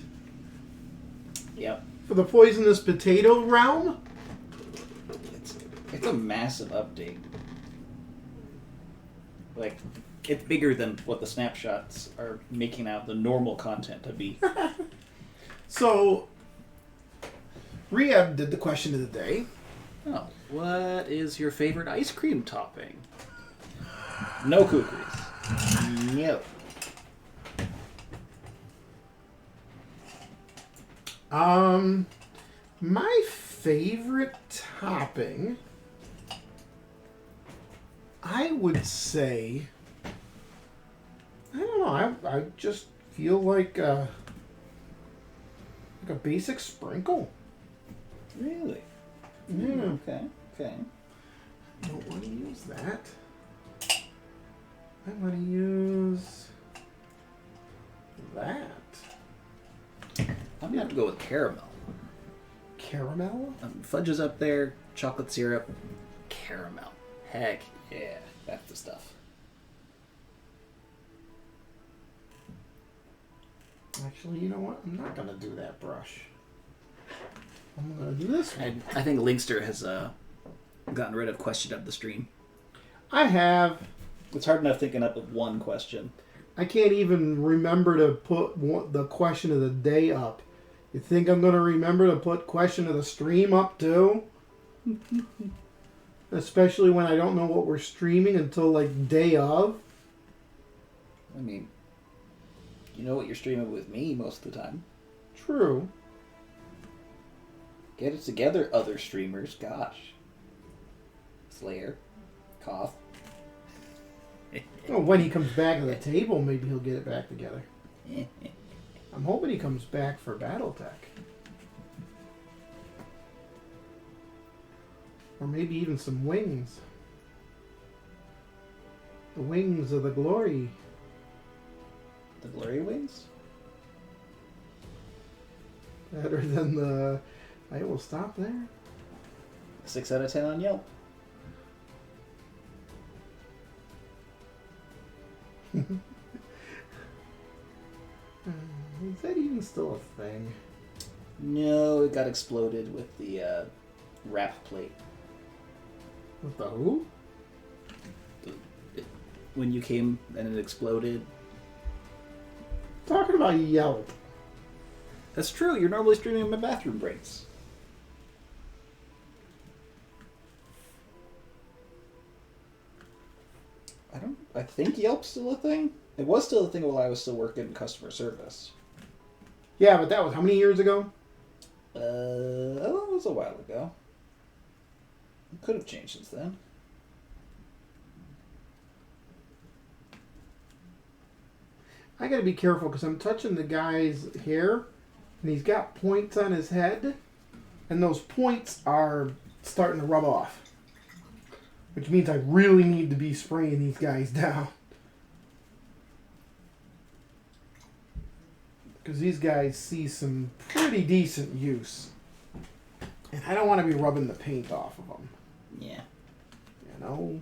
Yep. For the poisonous potato realm. It's a massive update. Like, it's bigger than what the snapshots are making out the normal content to be. So, Rhea did the question of the day. Oh, what is your favorite ice cream topping? No kukris. No. My favorite topping, I would say, I don't know, I just feel like a basic sprinkle. Really? Yeah. Okay. I don't want to use that. I want to use that. I'm gonna have to go with caramel. Caramel? Fudge is up there, chocolate syrup, caramel. Heck yeah, that's the stuff. Actually, you know what? I'm not going to do that brush. I'm going to do this one. I think LingSter has gotten rid of question of the stream. I have. It's hard enough thinking up of one question. I can't even remember to put the question of the day up. You think I'm going to remember to put question of the stream up too? Especially when I don't know what we're streaming until like day of. I mean, you know what you're streaming with me most of the time. True. Get it together, other streamers. Gosh. Slayer. Cough. Well, when he comes back to the table, maybe he'll get it back together. I'm hoping he comes back for Battletech. Or maybe even some wings. The wings of the glory. The glory wings? Better than the... I will stop there. 6 out of 10 on Yelp. Is that even still a thing? No, it got exploded with the wrap plate. With the who? When you came and it exploded. Talking about Yelp. That's true. You're normally streaming in my bathroom breaks. I think Yelp's still a thing. It was still a thing while I was still working in customer service. Yeah, but that was how many years ago? It was a while ago. It could have changed since then. I gotta be careful because I'm touching the guy's hair and he's got points on his head and those points are starting to rub off. Which means I really need to be spraying these guys down. Because these guys see some pretty decent use. And I don't want to be rubbing the paint off of them. Yeah. You know?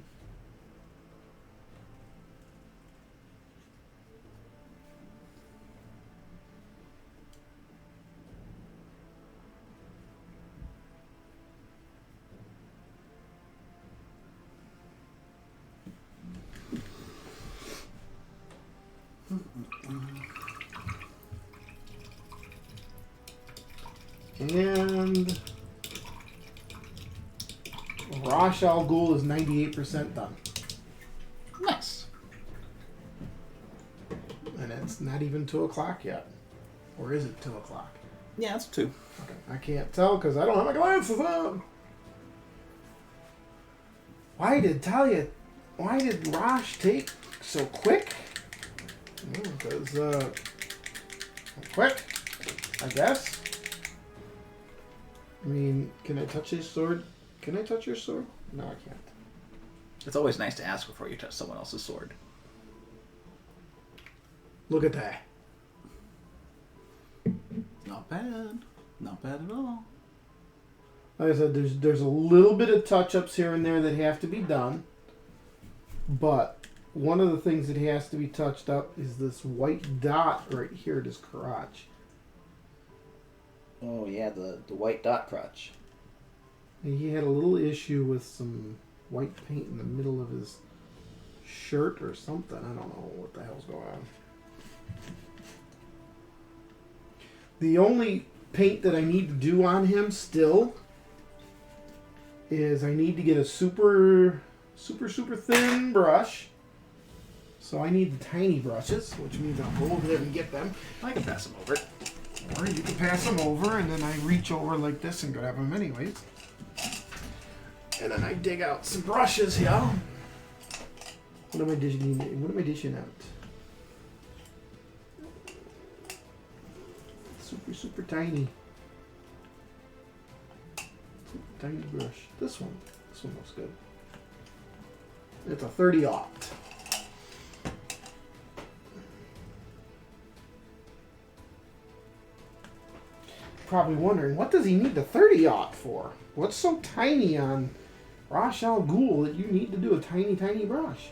And Rosh Al Ghul is 98% done. Nice. And it's not even 2 o'clock yet. Or is it 2 o'clock? Yeah, it's 2. Okay. I can't tell because I don't have my glasses on. Why did Rosh take so quick? Because Quick, I guess. I mean, can I touch his sword? Can I touch your sword? No, I can't. It's always nice to ask before you touch someone else's sword. Look at that. Not bad. Not bad at all. Like I said, there's a little bit of touch-ups here and there that have to be done. But one of the things that has to be touched up is this white dot right here at his crotch. Oh, yeah, the white dot crotch. And he had a little issue with some white paint in the middle of his shirt or something. I don't know what the hell's going on. The only paint that I need to do on him still is I need to get a super thin brush. So I need the tiny brushes, which means I'll go over there and get them. I can pass them over. Or you can pass them over, and then I reach over like this and grab them anyways. And then I dig out some brushes here. What am I dishing out? Super tiny. Super tiny brush. This one looks good. It's a 30-aught. Probably wondering, what does he need the 30-aught for? What's so tiny on Ra's al Ghul that you need to do a tiny brush?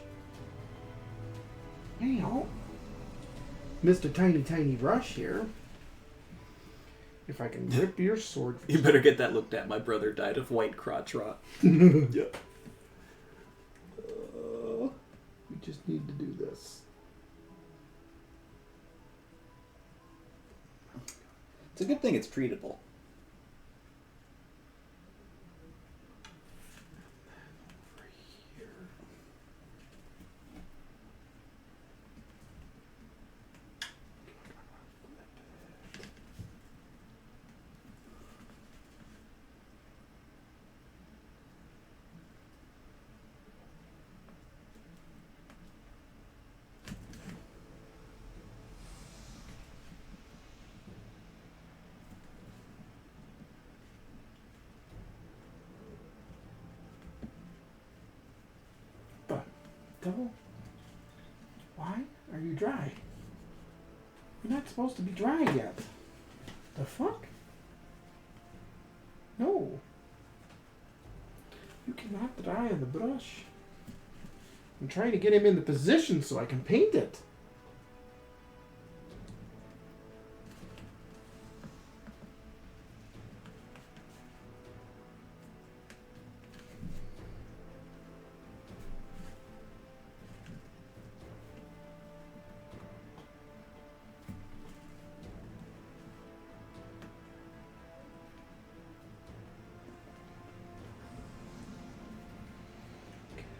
Hey, Mr. Tiny Brush here. If I can rip your sword. You better get that looked at. My brother died of white crotch rot. Yep. We just need to do this. It's a good thing it's treatable. Double? Why are you dry? You're not supposed to be dry yet. The fuck? No. You cannot dry on the brush. I'm trying to get him in the position so I can paint it.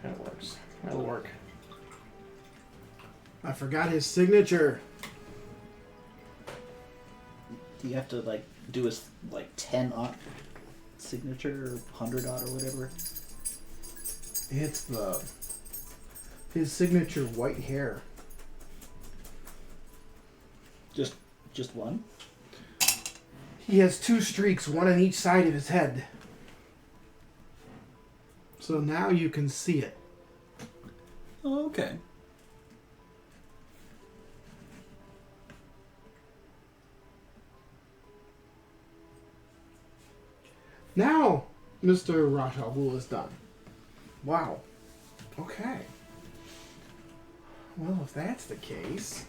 That works. That'll work. I forgot his signature. Do you have to do his 10-aught signature or 100-aught or whatever? It's his signature white hair. Just one? He has 2 streaks, one on each side of his head. So now you can see it. Oh, okay. Now, Mr. Ra's al Ghul is done. Wow. Okay. Well, if that's the case,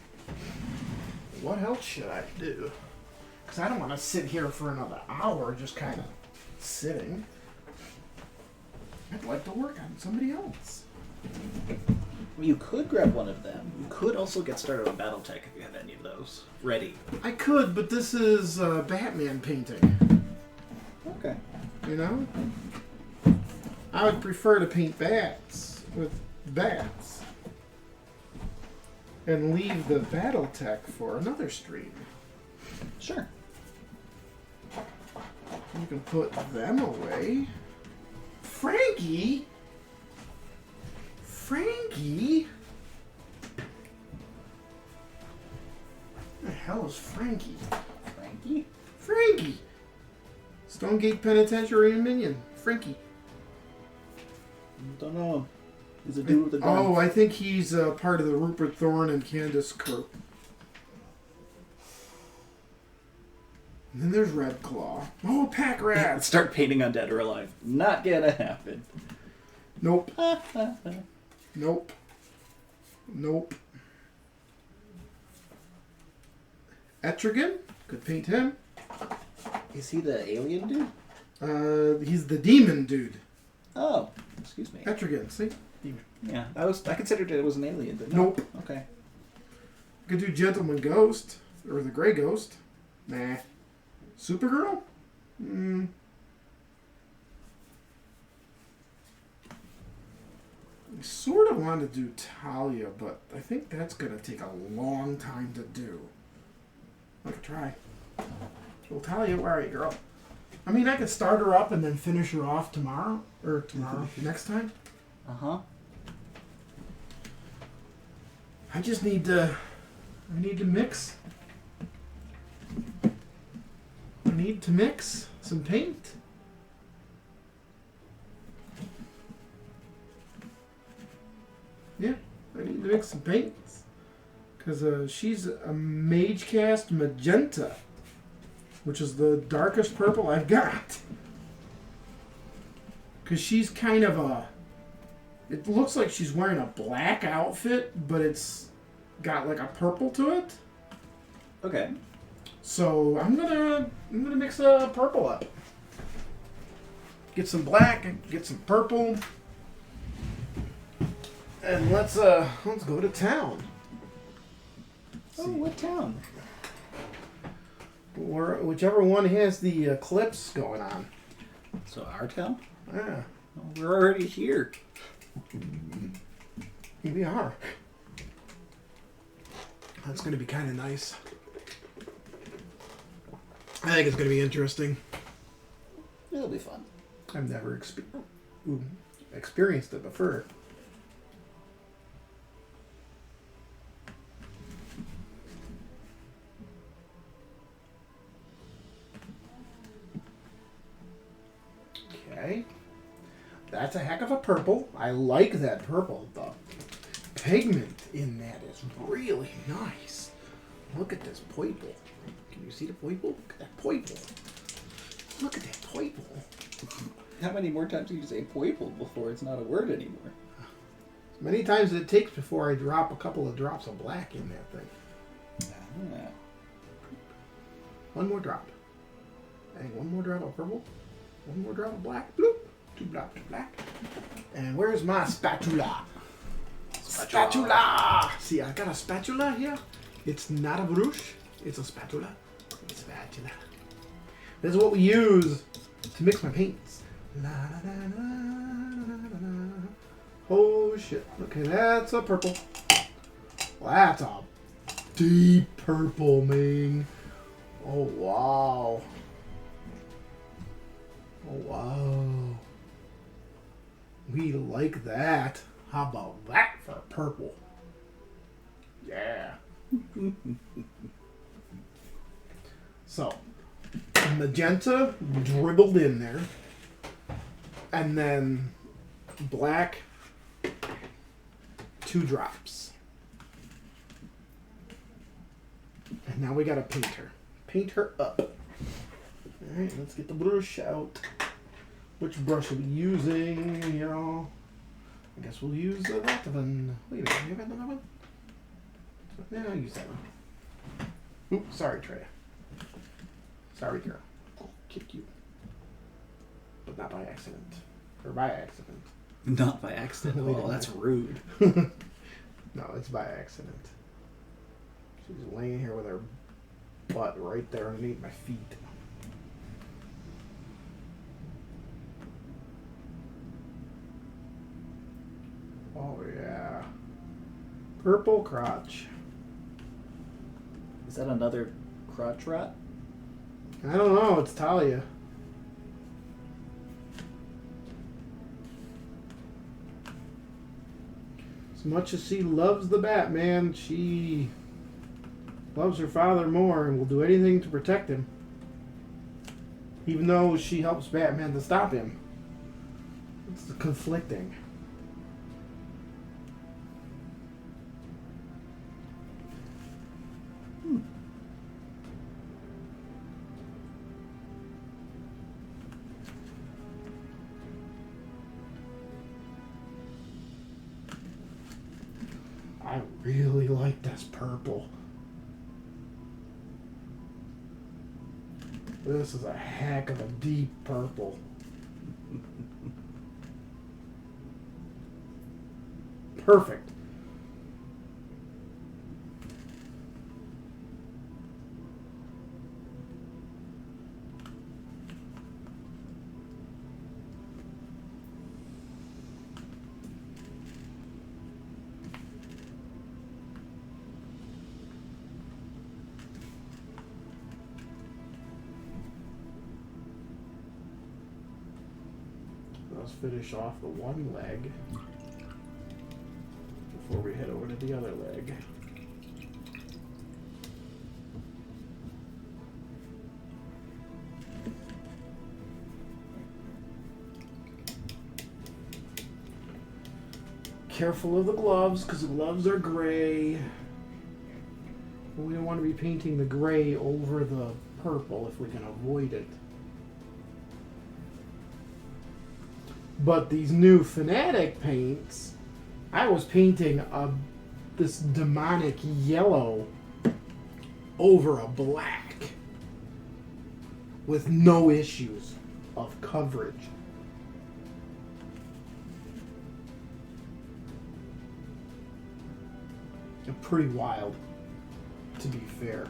what else should I do? Because I don't want to sit here for another hour just kind of sitting. I'd like to work on somebody else. Well, you could grab one of them. You could also get started on Battletech if you have any of those ready. I could, but this is Batman painting. Okay. You know? I would prefer to paint bats with bats. And leave the Battletech for another stream. Sure. You can put them away. Frankie? Frankie? The hell is Frankie? Frankie? Frankie! Stonegate Penitentiary and Minion. Frankie. Don't know. He's a dude with a gun. Oh, I think he's part of the Rupert Thorne and Candace crew. And then there's Red Claw. Oh, Pack Rat! Start painting on Dead or Alive. Not gonna happen. Nope. Nope. Nope. Etrigan? Could paint him. Is he the alien dude? He's the demon dude. Oh, excuse me. Etrigan, see? Demon. Yeah, I considered it was an alien, but Nope. Okay. Could do Gentleman Ghost. Or the Grey Ghost. Nah. Supergirl? I sort of want to do Talia, but I think that's going to take a long time to do. I could try. Well, Talia, where are you, girl? I mean, I could start her up and then finish her off tomorrow. Or tomorrow. Next time. Uh-huh. I just need to... I need to mix... I need to mix some paint. Yeah, I need to mix some paints. Because she's a Mage Cast Magenta, which is the darkest purple I've got. Because she's kind of a... It looks like she's wearing a black outfit, but it's got like a purple to it. Okay. So I'm gonna mix a purple up. Get some black, get some purple, and let's go to town. Oh, what town? Or whichever one has the eclipse going on. So our town? Yeah, Oh, we're already here. here we are. That's gonna be kind of nice. I think it's going to be interesting. It'll be fun. I've never experienced it before. Okay. That's a heck of a purple. I like that purple. The pigment in that is really nice. Look at this purple. Can you see the purple? Look at that purple. Look at that purple. How many more times do you say purple before it's not a word anymore? As many times as it takes before I drop a couple of drops of black in that thing. Ah. One more drop. And one more drop of purple. One more drop of black. Bloop. Two drops of black. And where's my spatula? Spatula! See, I got a spatula here. It's not a brush. It's a spatula. Spatula. This is what we use to mix my paints. La, la, la, la, la, la. Oh shit. Okay, that's a purple. Well, that's a deep purple, man. Oh wow. Oh wow. We like that. How about that for purple? Yeah. So, magenta dribbled in there. And then black, 2 drops. And now we gotta paint her. Paint her up. Alright, let's get the brush out. Which brush are we using, you know? I guess we'll use that one. Wait a minute, you have another one? No, I'll use that one. Oops, sorry, Treya. Sorry, girl. I'll kick you. But not by accident. Or by accident. Not by accident. Wait a Oh, that's minute. rude. No, it's by accident. She's laying here with her butt right there underneath my feet. Oh, yeah. Purple crotch. Is that another crotch rot? I don't know. It's Talia. As much as she loves the Batman, she loves her father more and will do anything to protect him. Even though she helps Batman to stop him. It's conflicting. I really like this purple. This is a heck of a deep purple. Perfect. Let's finish off the one leg before we head over to the other leg. Careful of the gloves, because the gloves are gray. We don't want to be painting the gray over the purple if we can avoid it. But these new Fanatic paints, I was painting this demonic yellow over a black with no issues of coverage. Pretty wild, to be fair.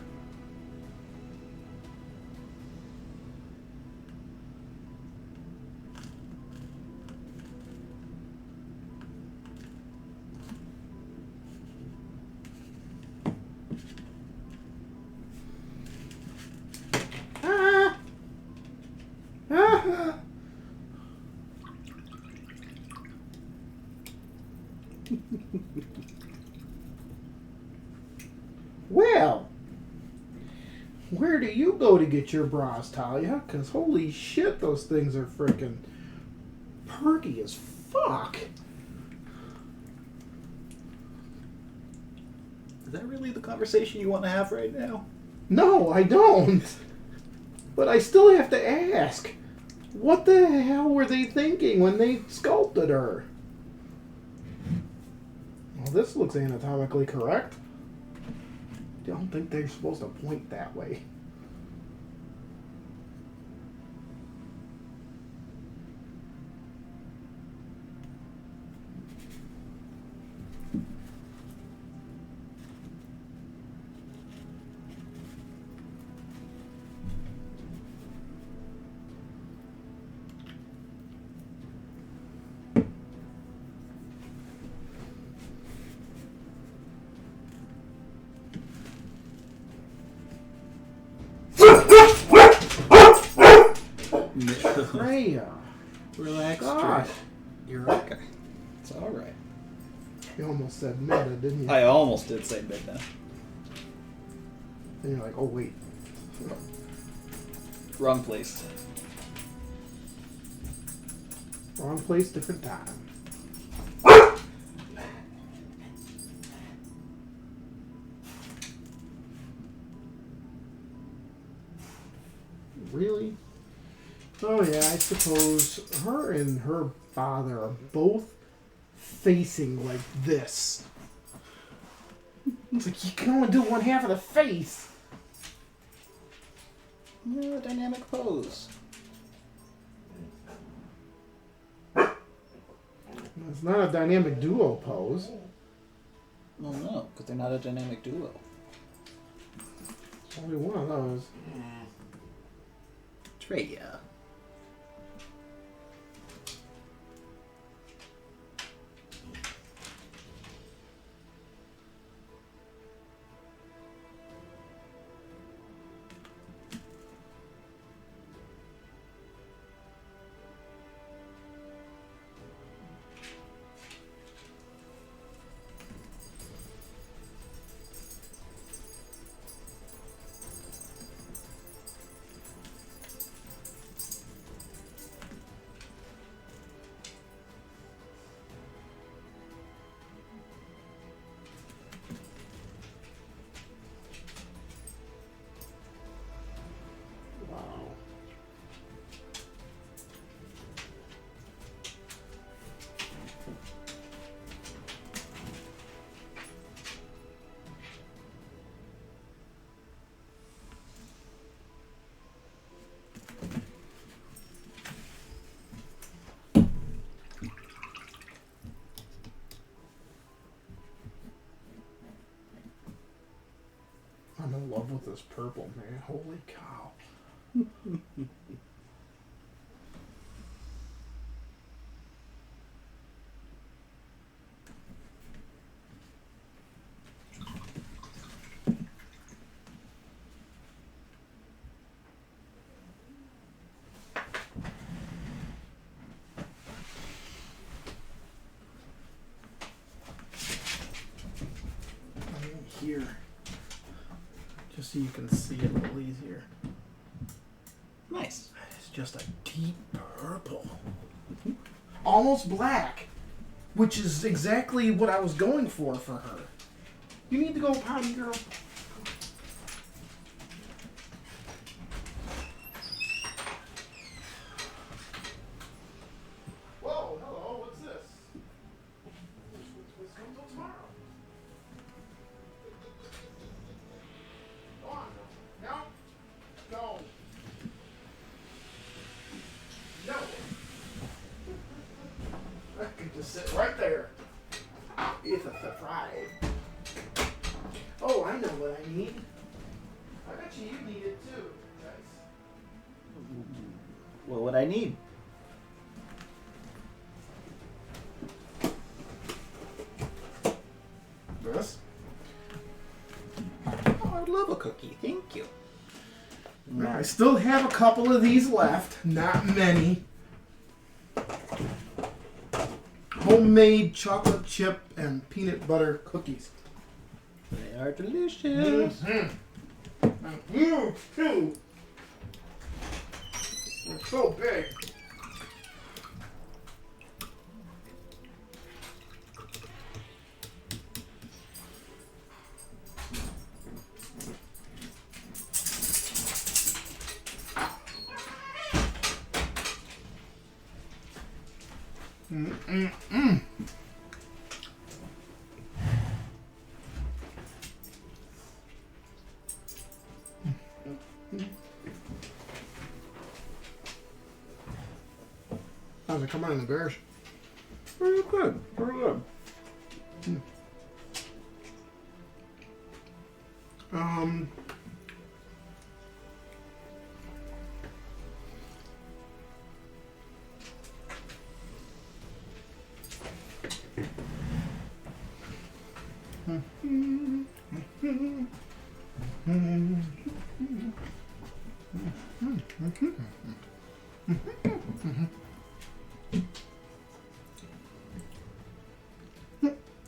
Well, where do you go to get your bras, Talia? Because holy shit, those things are freaking perky as fuck. Is that really the conversation you want to have right now? No, I don't. But I still have to ask. What the hell were they thinking when they sculpted her? Well, this looks anatomically correct. I don't think they're supposed to point that way. Freya. Relax, Gosh. You're okay. It's alright. You almost said meta, didn't you? I almost did say midnight. And you're like, oh wait. Wrong place. Wrong place, different time. Really? Oh yeah, I suppose her and her father are both facing like this. It's like you can only do one half of the face. Yeah, dynamic pose. It's not a dynamic duo pose. Well, no, because they're not a dynamic duo. There's only one of those. Treya. with this purple, man. Holy cow. Here, just so you can see it a little easier. Nice. It's just a deep purple. Almost black, which is exactly what I was going for her. You need to go potty, girl. Whoa, hello, what's this? What's going till tomorrow? Go on. No. Go. No. I could just sit right there. If I tried. Oh, I know what I need. I bet you need it too, guys. What would I need? This? Oh, I'd love a cookie. Thank you. I still have a couple of these left. Not many. Homemade chocolate chip and peanut butter cookies. They are delicious. Mm-hmm. You too. They're so big. Mm-mm-mm. How's it come out in the bears? Very good. Very good. Um.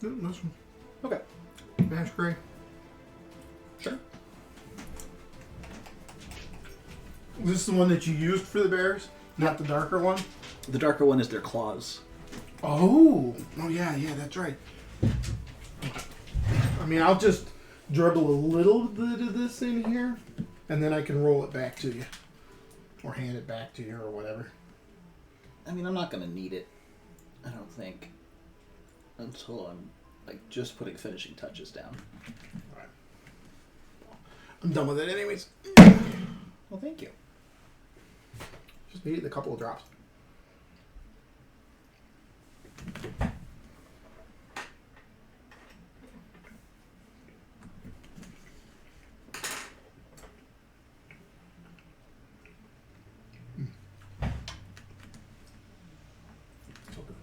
This one. Okay. Ash gray. Sure. Is this the one that you used for the bears? Not the darker one? The darker one is their claws. Oh! Oh, yeah, that's right. I mean, I'll just dribble a little bit of this in here, and then I can roll it back to you. Or hand it back to you, or whatever. I mean, I'm not going to need it, I don't think, until I'm, like, just putting finishing touches down. Alright. I'm done with it anyways. Well, thank you. Just needed a couple of drops. So good.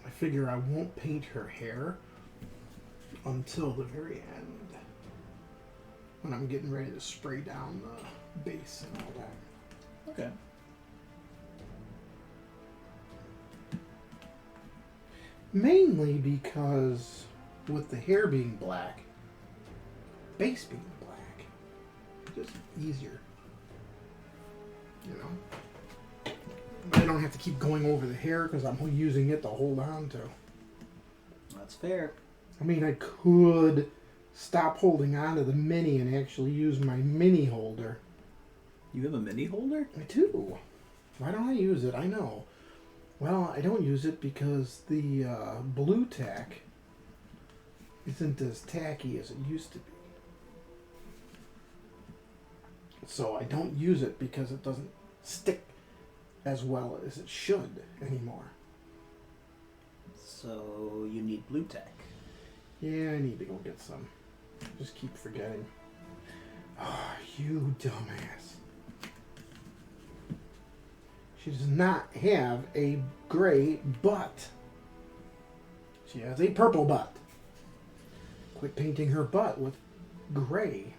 I figure I won't paint her hair until the very end, when I'm getting ready to spray down the base and all that. Okay. Mainly because with the hair being black, base being black, just easier. You know? I don't have to keep going over the hair because I'm using it to hold on to. That's fair. I mean, I could stop holding on to the mini and actually use my mini holder. You have a mini holder? I do. Why don't I use it? I know. Well, I don't use it because the blue tack isn't as tacky as it used to be. So I don't use it because it doesn't stick as well as it should anymore. So you need blue tack. Yeah, I need to go get some. Just keep forgetting. Oh, you dumbass. She does not have a gray butt. She has a purple butt. Quit painting her butt with gray.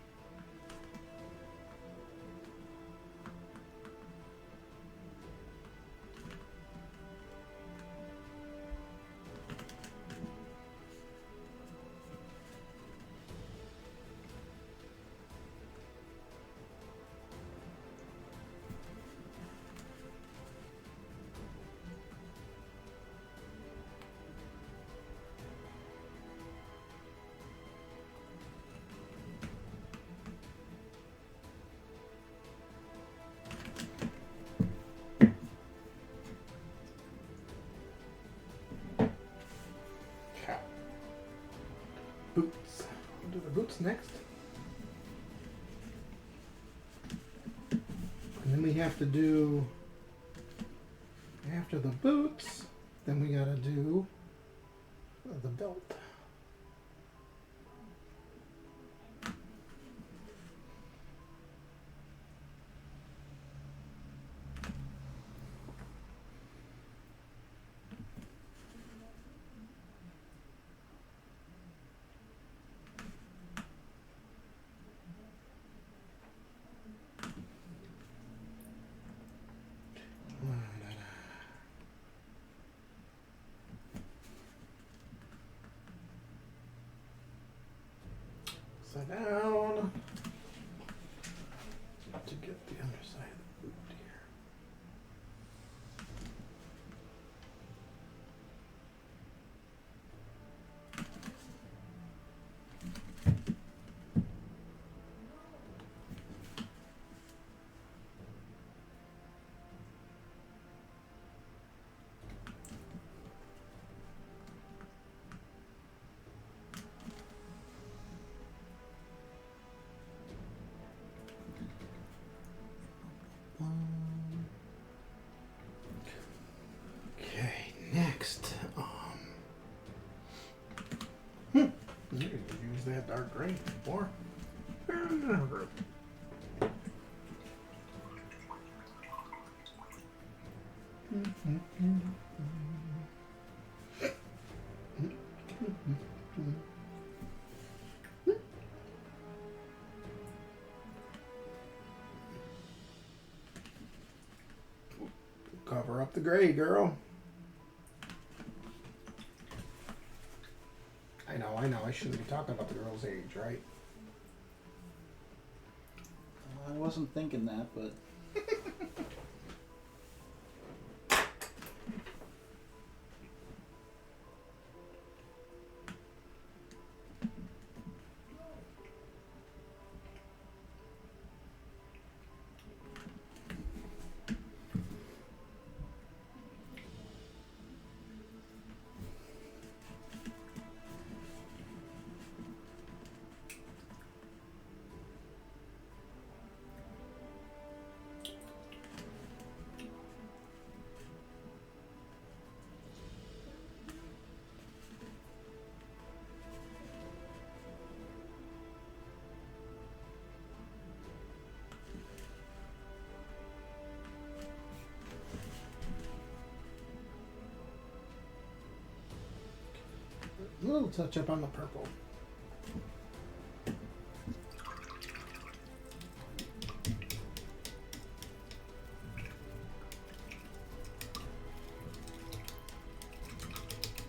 Boots. We'll do the boots next. And then we have to do, after the boots, then we gotta do the belt. Upside down to get the underside of the boot here. Okay, next. You use that dark gray before. Cover up the gray, girl. I know. I shouldn't be talking about the girl's age, right? I wasn't thinking that, but... A little touch up on the purple.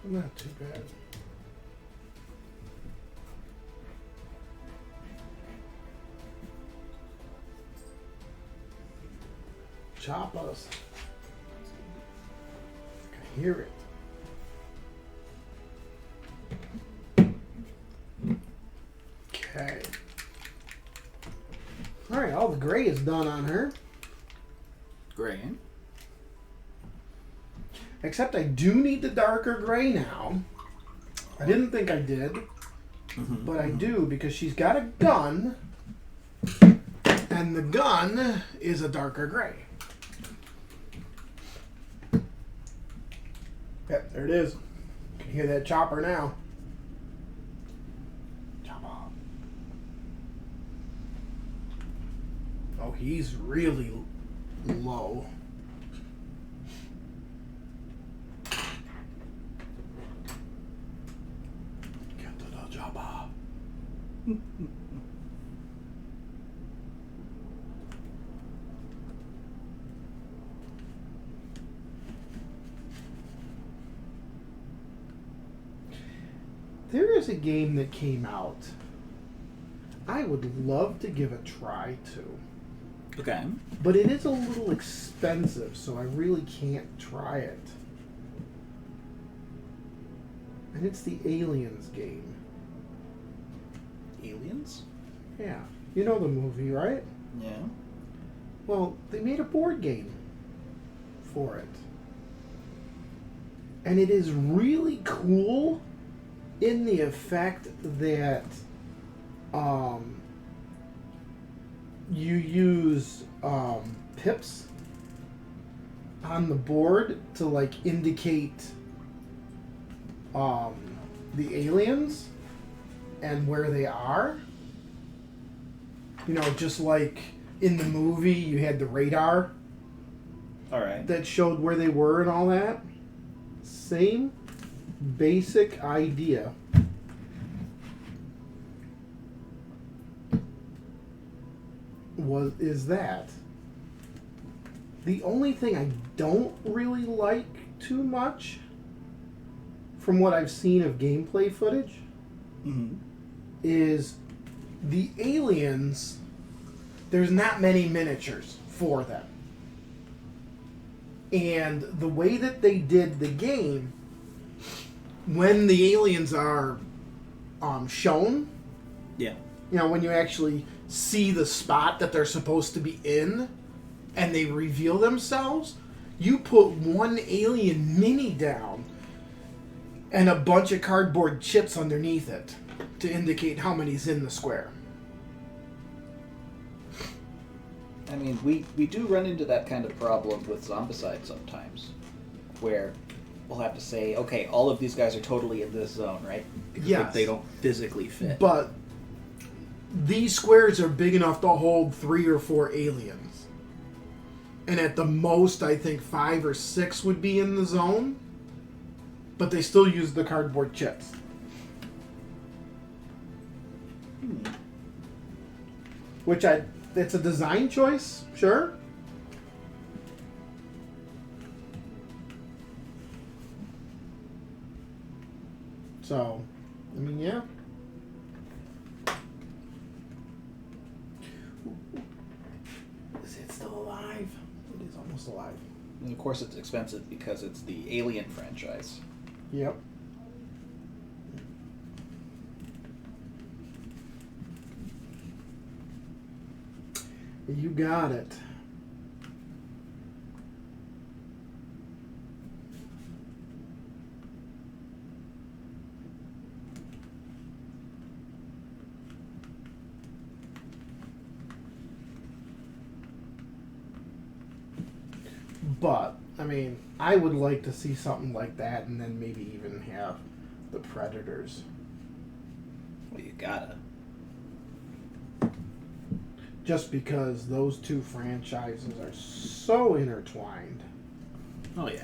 Not too bad. Chop us. I can hear it. all the gray is done on her. Gray. Except I do need the darker gray now. I didn't think I did. But I do because she's got a gun. And the gun is a darker gray. Yep, there it is. You can hear that chopper now. Chopper. Oh, he's really low. Get to the chopper. There is a game that came out I would love to give a try to. Okay. But it is a little expensive, so I really can't try it. And it's the Aliens game. Aliens? Yeah. You know the movie, right? Yeah. Well, they made a board game for it. And it is really cool in the effect that you use pips on the board to like indicate the aliens and where they are. You know, just like in the movie you had the radar that showed where they were and all that. Same basic idea. Is that the only thing I don't really like too much from what I've seen of gameplay footage is the aliens. There's not many miniatures for them, and the way that they did the game, when the aliens are shown, yeah, you know, when you actually see the spot that they're supposed to be in and they reveal themselves, you put one alien mini down and a bunch of cardboard chips underneath it to indicate how many's in the square. I mean, we do run into that kind of problem with Zombicide sometimes, where we'll have to say, okay, all of these guys are totally in this zone, right? Yes. But they don't physically fit. But these squares are big enough to hold 3 or 4 aliens. And at the most, I think 5 or 6 would be in the zone. But they still use the cardboard chips. Which it's a design choice, sure. So, I mean, yeah. Is it still alive? It is almost alive. And of course it's expensive because it's the Alien franchise. Yep. You got it. But, I mean, I would like to see something like that and then maybe even have the Predators. Well, you gotta. Just because those two franchises are so intertwined. Oh, yeah.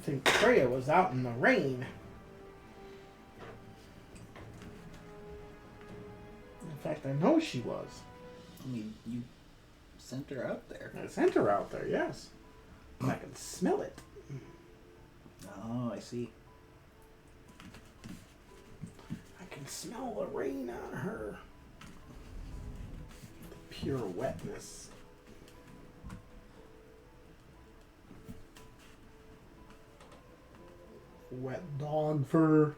think Freya was out in the rain. In fact, I know she was. I mean, you sent her out there. I sent her out there, yes. I can smell it. Oh, I see. I can smell the rain on her. The pure wetness. Wet dog fur.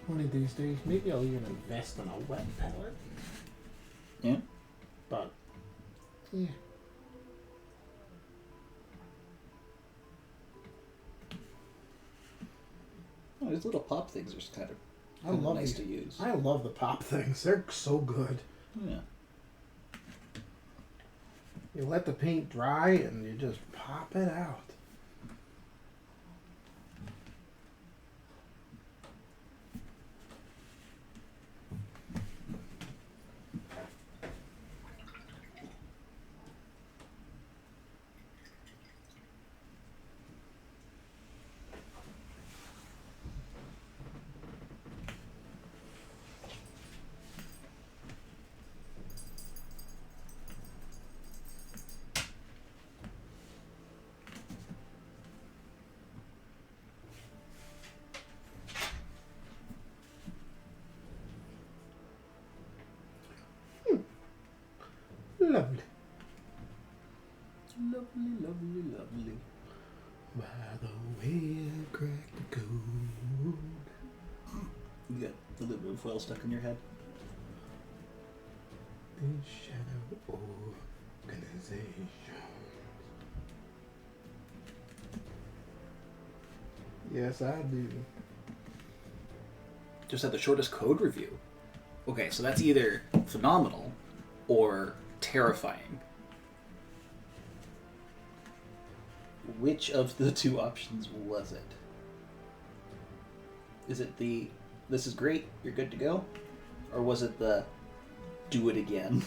One of these days, maybe I'll even invest in a wet palette. Yeah? But, yeah. Oh, these little pop things are just kind of nice to use. I love the pop things. They're so good. Yeah. You let the paint dry and you just pop it out. Lovely. Lovely, lovely, lovely. By the way I cracked the code. You got a little bit of foil stuck in your head. The Shadow Organization. Yes, I do. Just had the shortest code review. Okay, so that's either phenomenal or terrifying. Which of the two options was it? Is it the, this is great, you're good to go? Or was it the, do it again?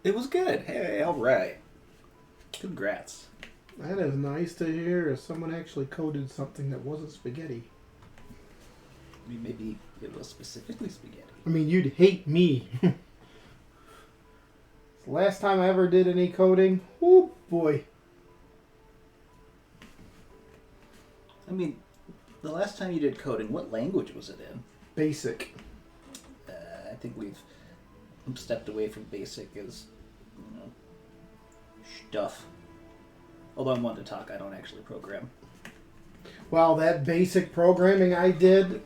It was good. Hey, alright. Congrats. That is nice to hear if someone actually coded something that wasn't spaghetti. I mean, maybe it was specifically spaghetti. I mean, you'd hate me. The last time I ever did any coding, oh boy. I mean, the last time you did coding, what language was it in? Basic. I think we've stepped away from basic as, you know, stuff. Although I'm one to talk, I don't actually program. Well, that basic programming I did,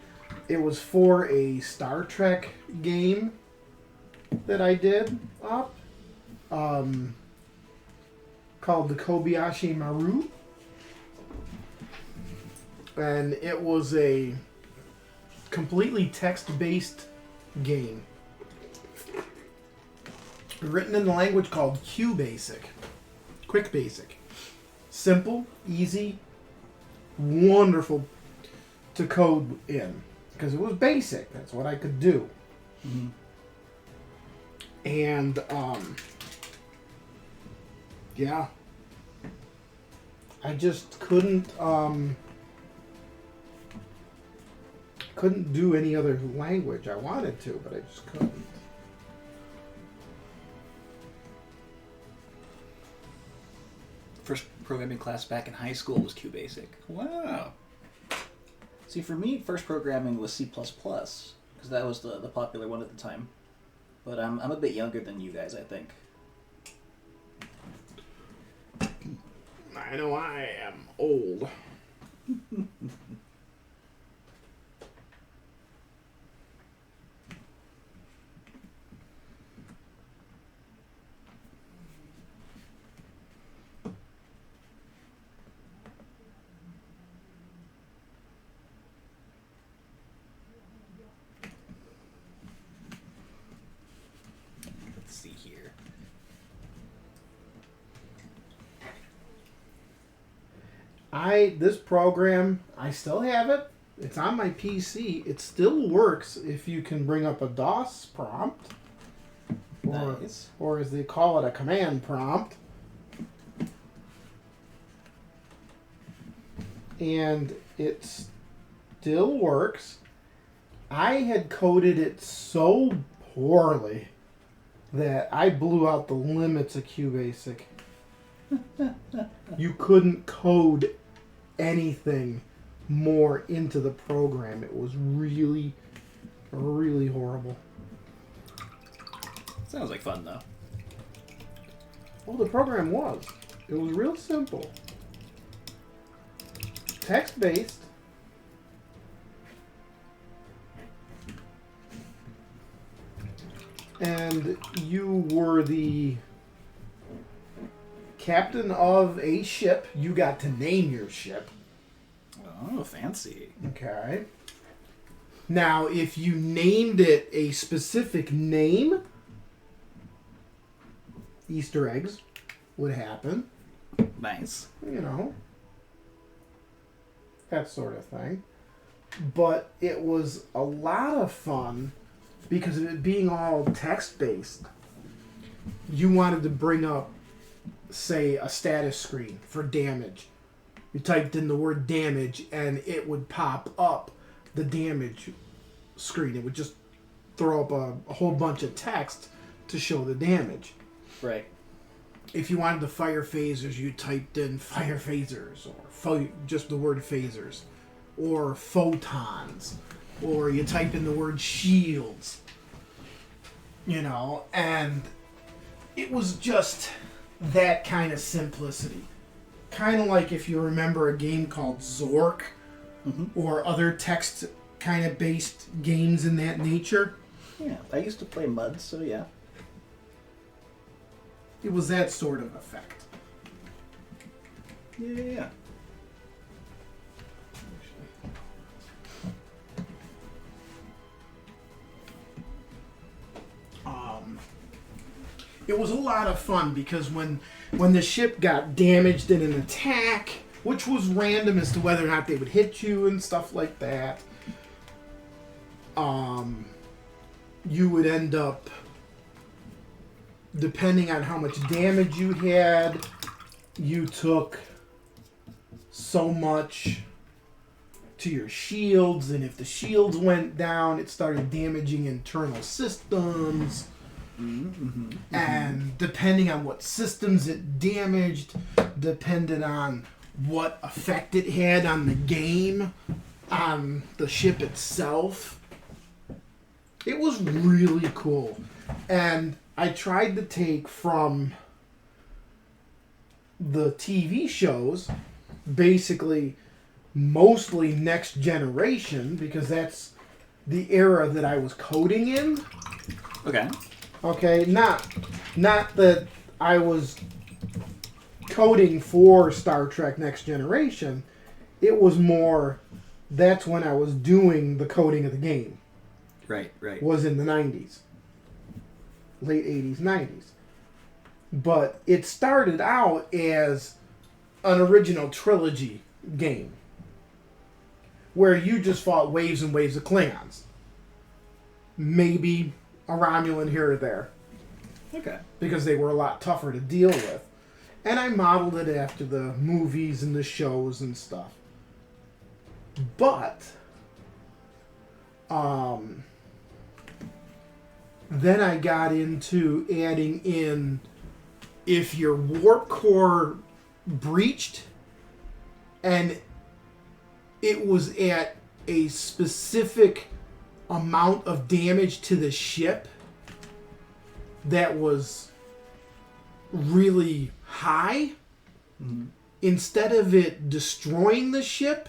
it was for a Star Trek game that I did up, called the Kobayashi Maru. And it was a completely text-based game. Written in the language called QBasic. Quick Basic. Simple, easy, wonderful to code in. Because it was basic. That's what I could do. Mm-hmm. And, yeah. I just couldn't do any other language. I wanted to, but I just couldn't. First programming class back in high school was QBasic. Wow. See, for me, first programming was C++, because that was the popular one at the time. But I'm a bit younger than you guys, I think. I know I am old. Let's see here. This program, I still have it. It's on my PC. It still works if you can bring up a DOS prompt. Nice. Or as they call it, a command prompt. And it still works. I had coded it so poorly that I blew out the limits of QBasic. You couldn't code anything more into the program. It was really, really horrible. Sounds like fun, though. Well, the program was. It was real simple. Text-based. And you were the captain of a ship. You got to name your ship. Oh, fancy. Okay. Now, if you named it a specific name, Easter eggs would happen. Nice. You know, that sort of thing. But it was a lot of fun because of it being all text-based. You wanted to bring up, say, a status screen for damage. You typed in the word damage and it would pop up the damage screen. It would just throw up a whole bunch of text to show the damage. Right. If you wanted to fire phasers, you typed in fire phasers or just the word phasers. Or photons. Or you type in the word shields. You know, and it was just that kind of simplicity. Kind of like if you remember a game called Zork, or other text kind of based games in that nature. Yeah, I used to play Mud, so yeah. It was that sort of effect. Yeah. It was a lot of fun because when the ship got damaged in an attack, which was random as to whether or not they would hit you and stuff like that, you would end up, depending on how much damage you had, you took so much to your shields, and if the shields went down, it started damaging internal systems. And depending on what systems it damaged, depended on what effect it had on the game, on the ship itself. It was really cool. And I tried to take from the TV shows, basically mostly Next Generation, because that's the era that I was coding in. Okay. Okay, not that I was coding for Star Trek Next Generation. It was more, that's when I was doing the coding of the game. Right. Was in the 90s. Late 80s, 90s. But it started out as an original trilogy game. Where you just fought waves and waves of Klingons. Maybe a Romulan here or there. Okay. Because they were a lot tougher to deal with. And I modeled it after the movies and the shows and stuff. But, then I got into adding in if your warp core breached and it was at a specific amount of damage to the ship that was really high, instead of it destroying the ship,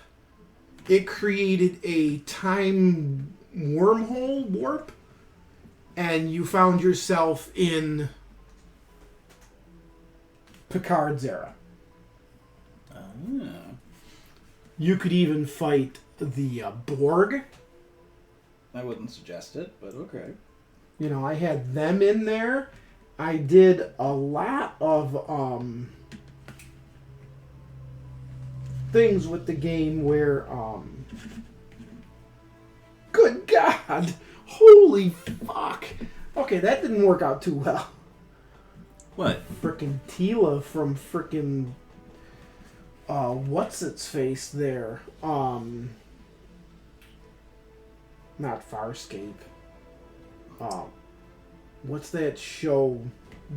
it created a time wormhole warp, and you found yourself in Picard's era. You could even fight the Borg. I wouldn't suggest it, but okay. You know, I had them in there. I did a lot of things with the game where, good God, holy fuck. Okay, that didn't work out too well. What? Frickin' Tila from frickin' what's its face there? Not Farscape. What's that show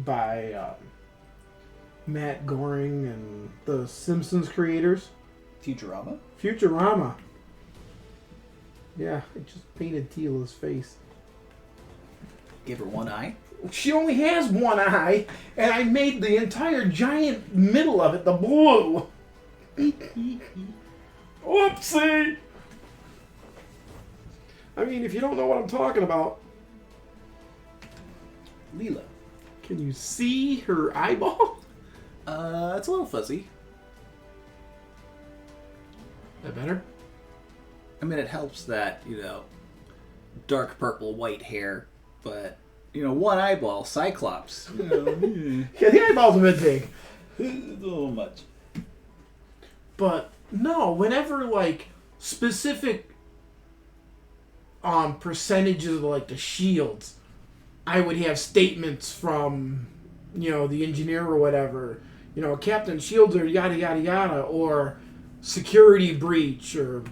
by Matt Goring and the Simpsons creators? Futurama? Futurama. Yeah, I just painted Tila's face. Give her one eye? She only has one eye, and I made the entire giant middle of it the blue. Whoopsie! I mean, if you don't know what I'm talking about... Leela. Can you see her eyeball? It's a little fuzzy. That better? I mean, it helps that, dark purple, white hair, but, one eyeball, Cyclops. Yeah, the eyeball's a bit big. A little much. But, no, whenever, specific percentages of, the shields, I would have statements from, the engineer or whatever. Captain Shields are yada, yada, yada, or security breach, or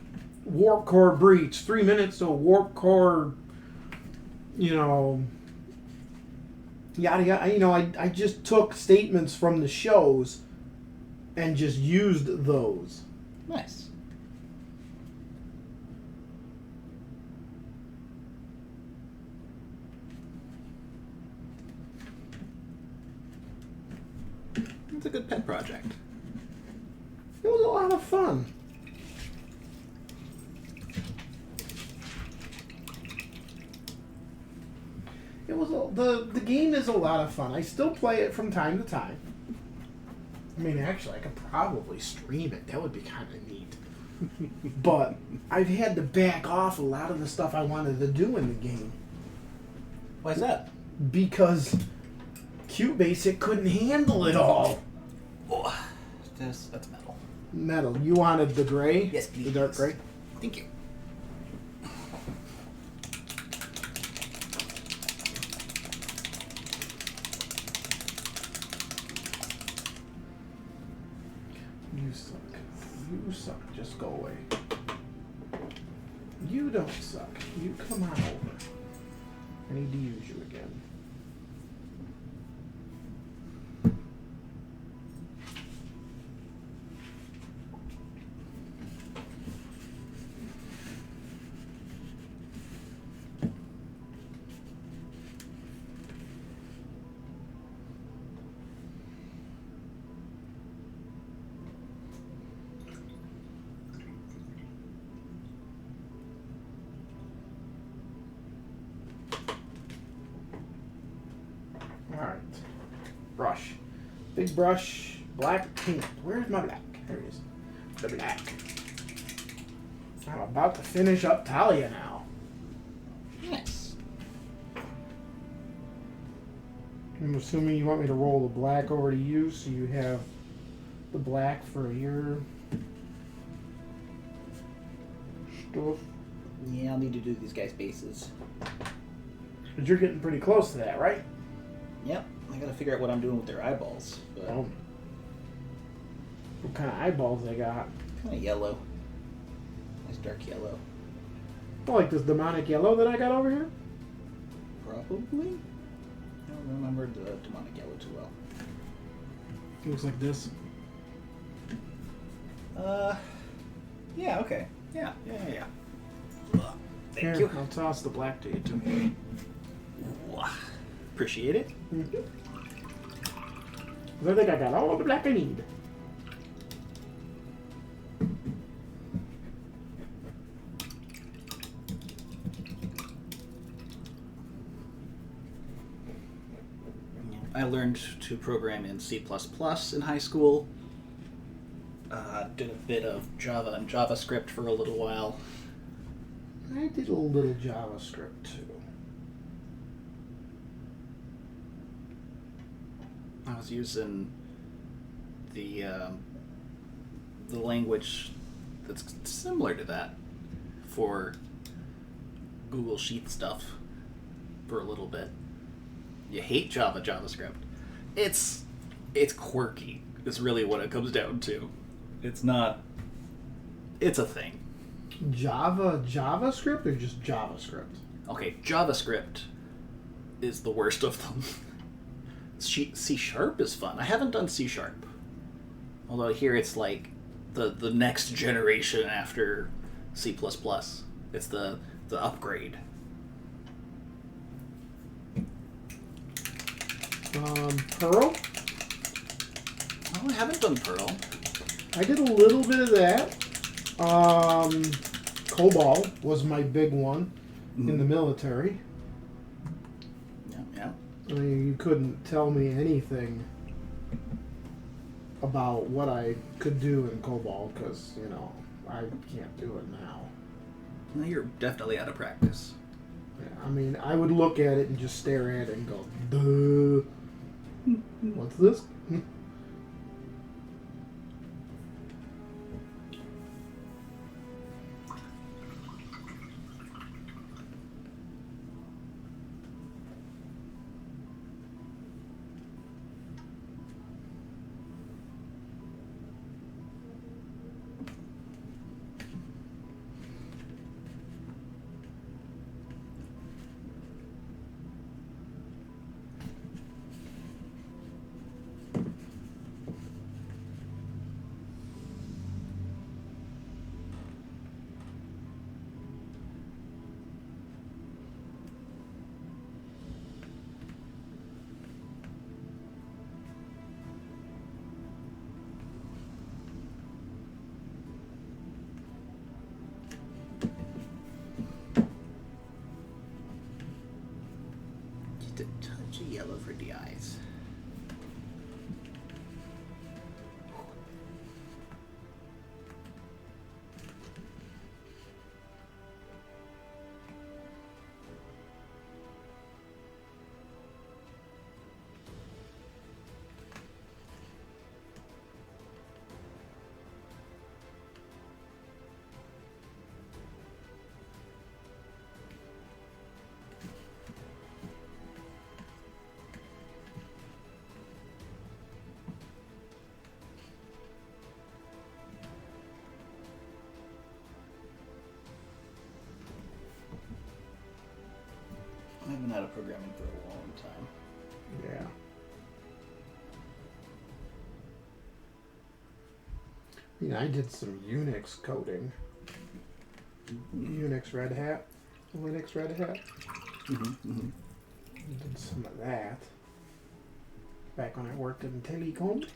warp core breach. 3 minutes to warp core, yada, yada. I just took statements from the shows and just used those. Nice. It's a good pet project. It was a lot of fun. It was the game is a lot of fun. I still play it from time to time. I mean, actually, I could probably stream it. That would be kind of neat. But I've had to back off a lot of the stuff I wanted to do in the game. Why's that? Because QBasic couldn't handle it all. Oh, that's metal. Metal. You wanted the gray? Yes, please. The dark gray? Thank you. You suck. You suck. Just go away. You don't suck. You come on over. I need to use you again. Alright. Brush. Big brush. Black paint. Where's my black? There it is. The black. I'm about to finish up Talia now. Nice. I'm assuming you want me to roll the black over to you so you have the black for your stuff. Yeah, I'll need to do these guys' bases. But you're getting pretty close to that, right? Yep. I gotta figure out what I'm doing with their eyeballs. But... Oh. What kind of eyeballs they got? Kind of yellow. Nice dark yellow. I like this demonic yellow that I got over here. Probably. I don't remember the demonic yellow too well. It looks like this. Yeah, okay. Yeah. Thank Here, you. I'll toss the black to you too. Appreciate it. Mm-hmm. I think I got all the black I need. I learned to program in C++ in high school. Did a bit of Java and JavaScript for a little while. I did a little JavaScript too. I was using the language that's similar to that for Google Sheet stuff for a little bit. You hate JavaScript. It's quirky. Is really what it comes down to. It's not. It's a thing. JavaScript or just JavaScript? Okay, JavaScript is the worst of them. C# is fun. I haven't done C#. Although here it's like the next generation after C++. It's the upgrade. Perl? Oh, I haven't done Perl. I did a little bit of that. COBOL was my big one in the military. Yeah. I mean, you couldn't tell me anything about what I could do in COBOL because, you know, I can't do it now. Well, you're definitely out of practice. Yeah, I mean, I would look at it and just stare at it and go, duh. What's this? Just a touch of yellow for the eyes. I haven't had a programming for a long time. Yeah. I mean, I did some Unix coding. Unix Red Hat. Linux Red Hat. Did some of that. Back when I worked in telecom.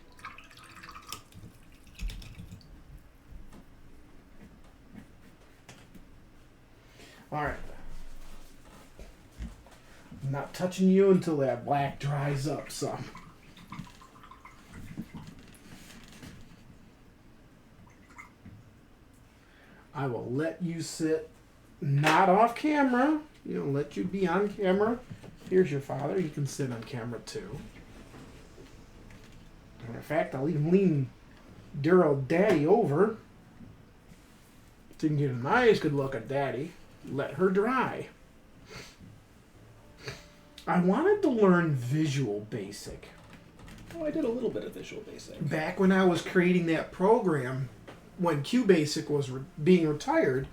Alright. I'm not touching you until that black dries up some. I will let you sit not off camera. You know, let you be on camera. Here's your father. He can sit on camera too. Matter of fact, I'll even lean dear old Daddy over so you can get a nice good look at Daddy. Let her dry. I wanted to learn Visual Basic. Oh, I did a little bit of Visual Basic. Back when I was creating that program, when QBasic was being retired,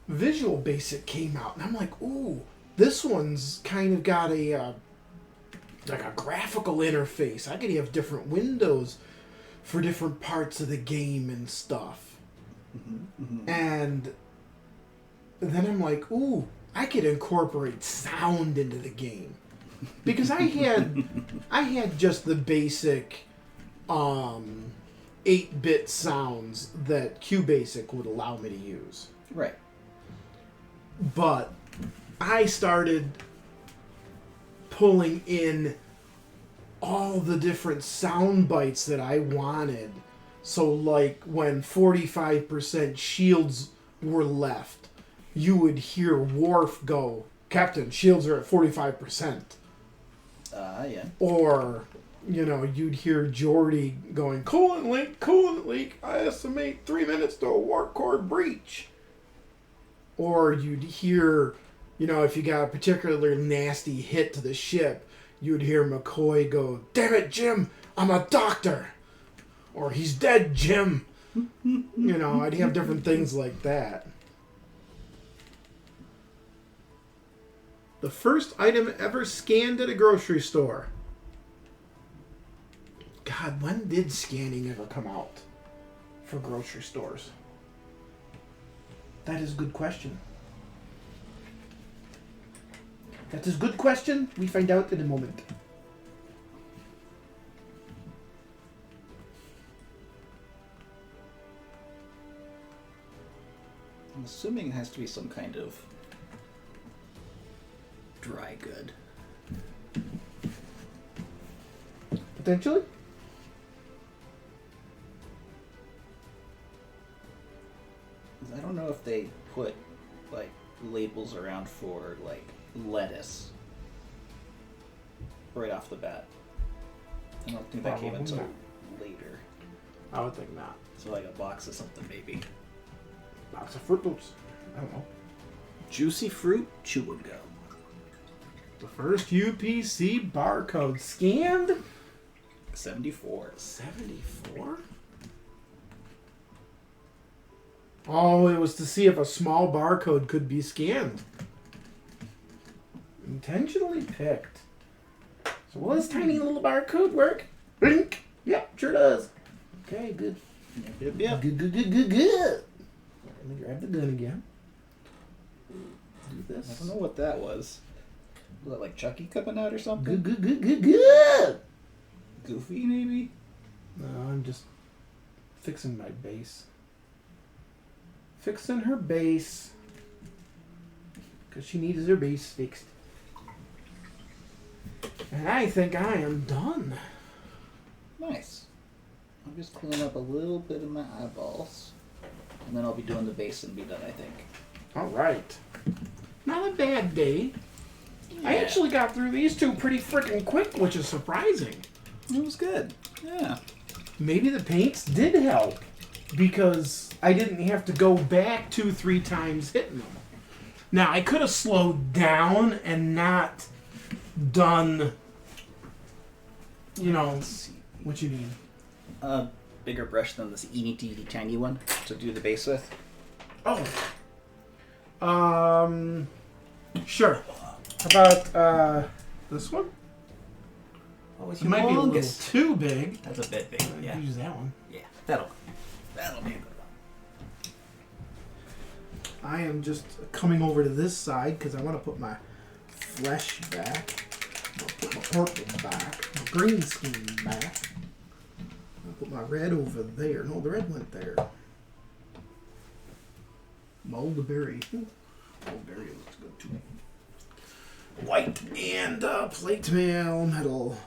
Visual Basic came out, and I'm like, ooh, this one's kind of got a like a graphical interface. I could have different windows for different parts of the game and stuff. And then I'm like, ooh, I could incorporate sound into the game. Because I had just the basic 8-bit sounds that QBasic would allow me to use. Right. But I started pulling in all the different sound bites that I wanted. So like when 45% shields were left, you would hear Worf go, "Captain, shields are at 45%. Yeah. Or, you know, you'd hear Geordi going, coolant leak, I estimate 3 minutes to a warp core breach. Or you'd hear, you know, if you got a particularly nasty hit to the ship, you'd hear McCoy go, "Damn it, Jim, I'm a doctor." Or, "He's dead, Jim." You know, I'd have different things like that. The first item ever scanned at a grocery store. God, when did scanning ever come out for grocery stores? That is a good question. That is a good question. We find out in a moment. I'm assuming it has to be some kind of dry good. Potentially? I don't know if they put like labels around for like lettuce right off the bat. I don't think that came Probably until not. later. I would think not. So like a box of something maybe. Box of Fruit Loops. I don't know. Juicy fruit, chew and go. The first UPC barcode scanned? 74. 74? Oh, it was to see if a small barcode could be scanned. Intentionally picked. So will this tiny little barcode work? Blink. Yep, sure does. Okay, good. Yep. Good. Let me grab the gun again. Do I this. don't know what that was. Was that like Chucky coming out or something? Good. Goofy maybe? No, I'm just fixing my base. Fixing her base. Because she needs her base fixed. And I think I am done. Nice. I'll just clean up a little bit of my eyeballs. And then I'll be doing the base and be done, I think. Alright. Not a bad day. Yeah. I actually got through these two pretty freaking quick, which is surprising. It was good. Yeah. Maybe the paints did help. Because I didn't have to go back 2-3 times hitting them. Now, I could have slowed down and not done, you know, Let's see. what you need. Bigger brush than this teeny tiny one to do the base with. Oh. Sure. How about, this one? Oh, it's It might be a little too big. That's a bit big, yeah. Use that one. Yeah, that'll be a good one. I am just coming over to this side because I want to put my flesh back. I'll put my purple back. My green skin back. I'll put my red over there. No, the red went there. Mulberry. Mulberry looks good too. White and plate mail metal.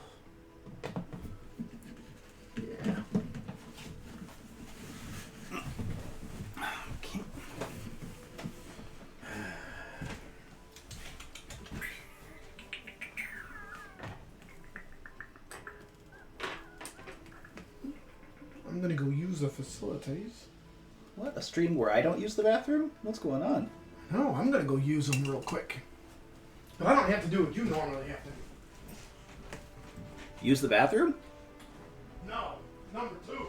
Yeah. Okay. I'm gonna go use the facilities. What? A stream where I don't use the bathroom? What's going on? No, I'm gonna go use them real quick. But I don't have to do what you normally have to do. Use the bathroom? No, number 2.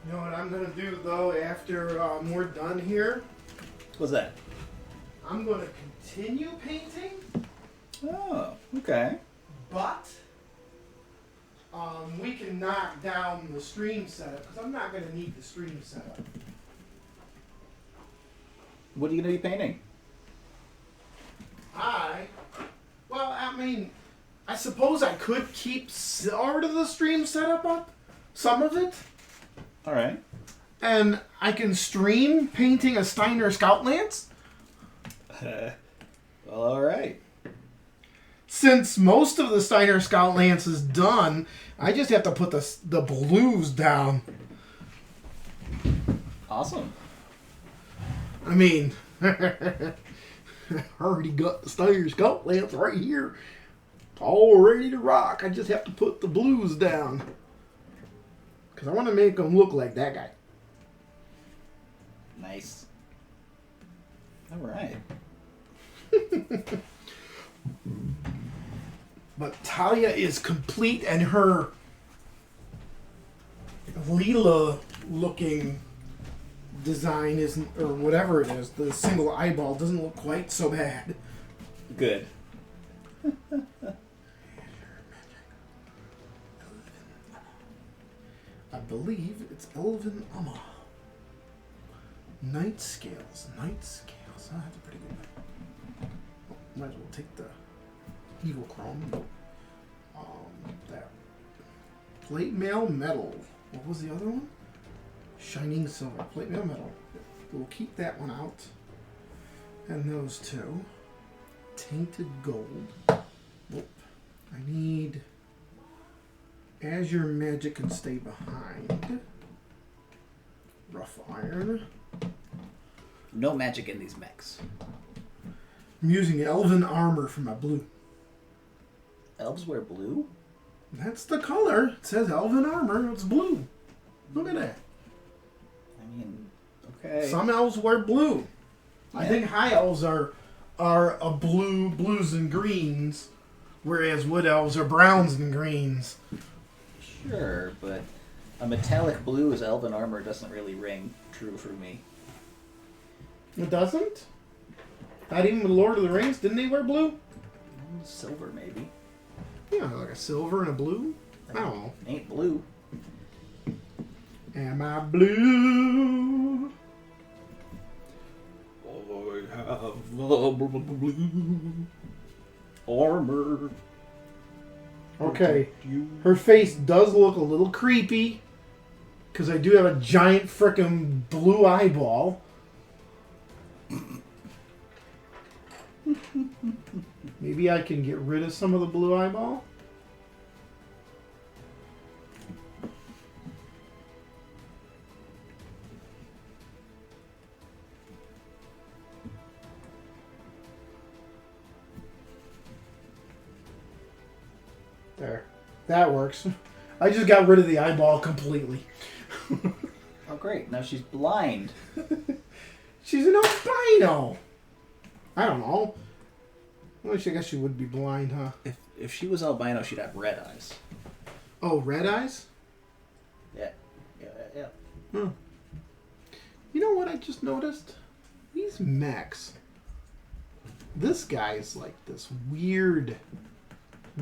You know what I'm going to do, though, after we're done here? What's that? I'm going to continue painting, Oh, okay. but we can knock down the stream setup, because I'm not going to need the stream setup. What are you going to be painting? Well, I mean, I suppose I could keep sort of the stream setup up, some of it. All right. And I can stream painting a Steiner Scout Lance. Well, all right. Since most of the Steiner Scout Lance is done, I just have to put the blues down. Awesome. I mean, I already got the Steiner Scout Lance right here. All ready to rock. I just have to put the blues down. Because I want to make him look like that guy. Nice. All right. But Talia is complete, and her Leela looking design isn't, or whatever it is, the single eyeball doesn't look quite so bad. Good. I believe it's Elven Amma. Night Scales. Night Scales. Oh, that's a pretty good one. Oh, might as well take the Evil Chrome. That. Plate Mail Metal. What was the other one? Shining Silver. Plate Mail Metal. We'll keep that one out. And those two. Tainted Gold. Nope. I need... Azure Magic can stay behind. Rough Iron. No magic in these mechs. I'm using Elven Armor for my blue. Elves wear blue? That's the color. It says Elven Armor. It's blue. Look at that. I mean, okay. Some elves wear blue. I Yeah. think high elves are a blues and greens, whereas wood elves are browns and greens. Sure, but a metallic blue as elven armor doesn't really ring true for me. It doesn't? Not even with Lord of the Rings? Didn't they wear blue? Silver, maybe. Yeah, like a silver and a blue? I don't know. Ain't blue. Am I blue? I have blue armor. Okay. Her face does look a little creepy. Because I do have a giant frickin' blue eyeball. Maybe I can get rid of some of the blue eyeball. There. That works. I just got rid of the eyeball completely. Oh, great. Now she's blind. She's an albino. I don't know. Well, I guess she would be blind, huh? If she was albino, she'd have red eyes. Oh, red eyes? Yeah. Hmm. You know what I just noticed? These mechs. This guy is like this weird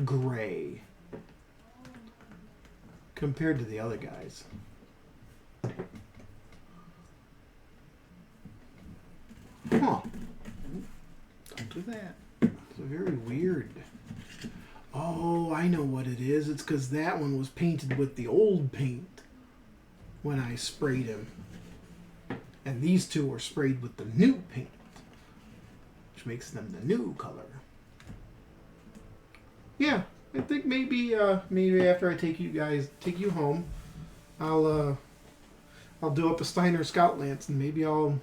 gray compared to the other guys. Huh. Don't do that. It's very weird. Oh, I know what it is. It's because that one was painted with the old paint. when I sprayed him. And these two were sprayed with the new paint, which makes them the new color. Yeah, I think maybe after I take you home, I'll do up a Steiner Scout Lance, and maybe I'll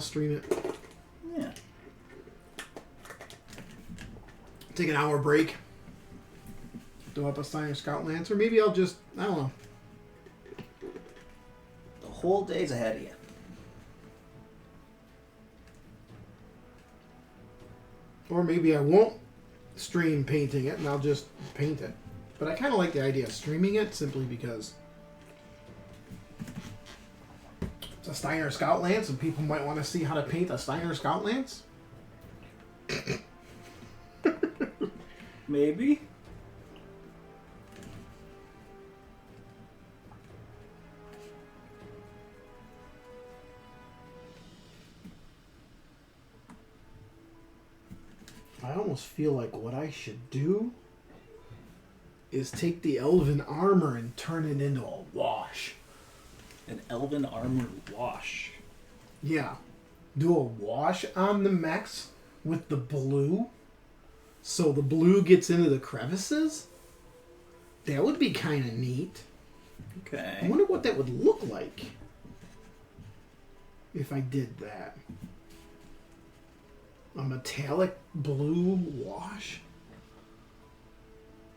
stream it. Yeah. Take an hour break. Do up a Steiner Scout Lance, or maybe I'll just, I don't know. The whole day's ahead of you. Or maybe I won't stream painting it, and I'll just paint it. But I kind of like the idea of streaming it, simply because it's a Steiner Scout Lance, and people might want to see how to paint a Steiner Scout Lance. Maybe. I almost feel like what I should do is take the elven armor and turn it into a wash. An elven armor wash. Yeah. Do a wash on the mechs with the blue, so the blue gets into the crevices. That would be kind of neat. Okay. I wonder what that would look like if I did that. A metallic blue wash?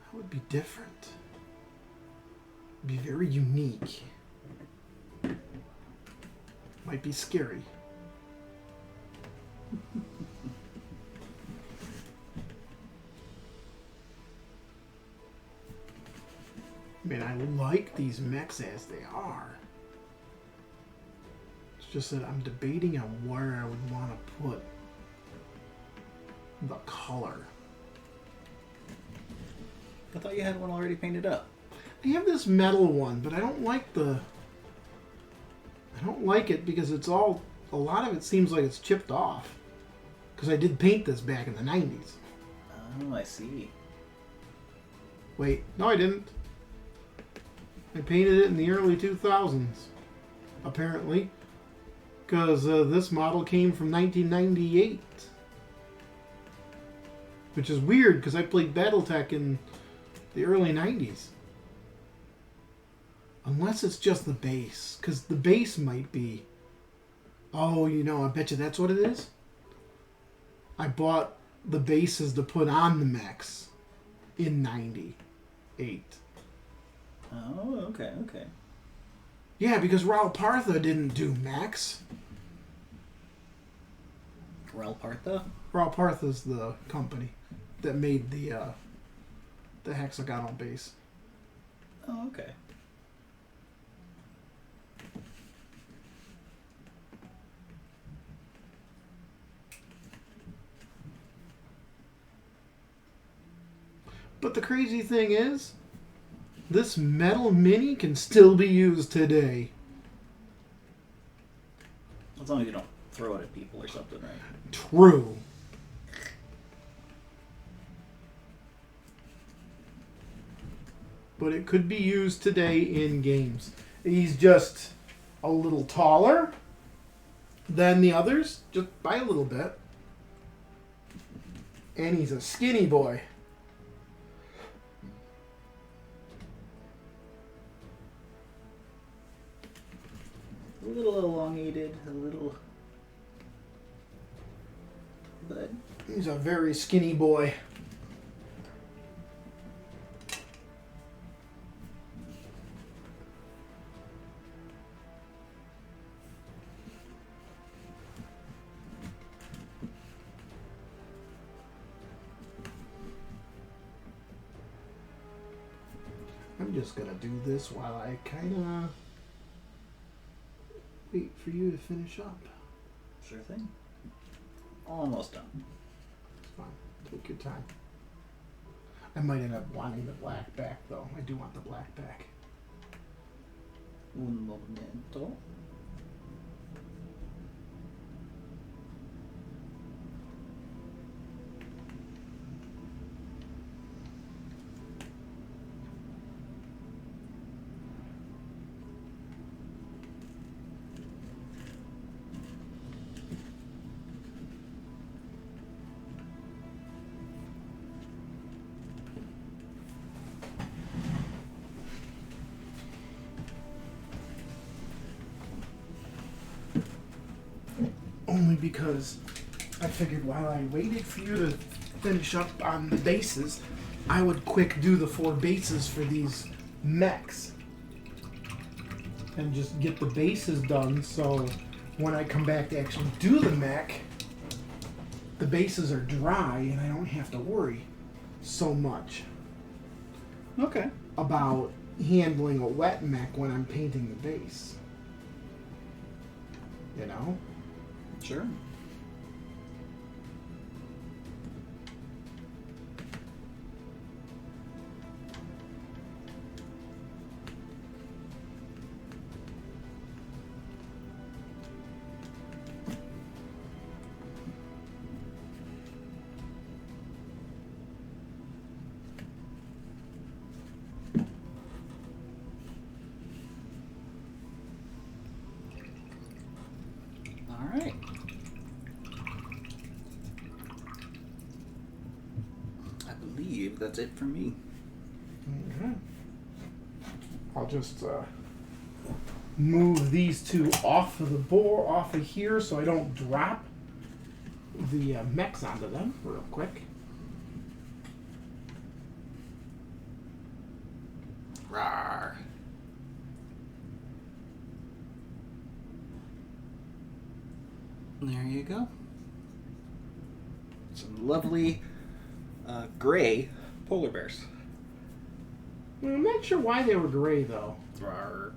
That would be different. Be very unique. Might be scary. I mean, I like these mechs as they are. It's just that I'm debating on where I would want to put the color. I thought you had one already painted up. I have this metal one, but I don't like it because it's all, a lot of it seems like it's chipped off. Because I did paint this back in the 90s. Oh, I see. Wait, no I didn't. I painted it in the early 2000s, apparently. Because this model came from 1998. Which is weird, because I played Battletech in the early 90s. Unless it's just the base. Because the base might be... Oh, you know, I bet you that's what it is. I bought the bases to put on the mechs in 98. Oh, okay. Yeah, because Raul Partha didn't do mechs. Raul Partha? Raul Partha's the company that made the hexagonal base. Oh, okay. But the crazy thing is, this metal mini can still be used today. As long as you don't throw it at people or something, right? True. But it could be used today in games. He's just a little taller than the others, just by a little bit. And he's a skinny boy. A little elongated, a little... But... He's a very skinny boy. I'm just gonna do this while I kinda wait for you to finish up. Sure thing. Almost done. It's fine. Take your time. I might end up wanting the black back, though. I do want the black back. Un momento. only because I figured while I waited for you to finish up on the bases, I would quick do the 4 bases for these mechs. And just get the bases done so when I come back to actually do the mech, the bases are dry and I don't have to worry so much Okay. about handling a wet mech when I'm painting the base. You know? Sure. All right. I believe that's it for me. Okay. I'll just move these 2 off of the board, off of here, so I don't drop the mechs onto them real quick. Rawr. There you go. Some lovely gray polar bears. I'm not sure why they were gray though. Rawr.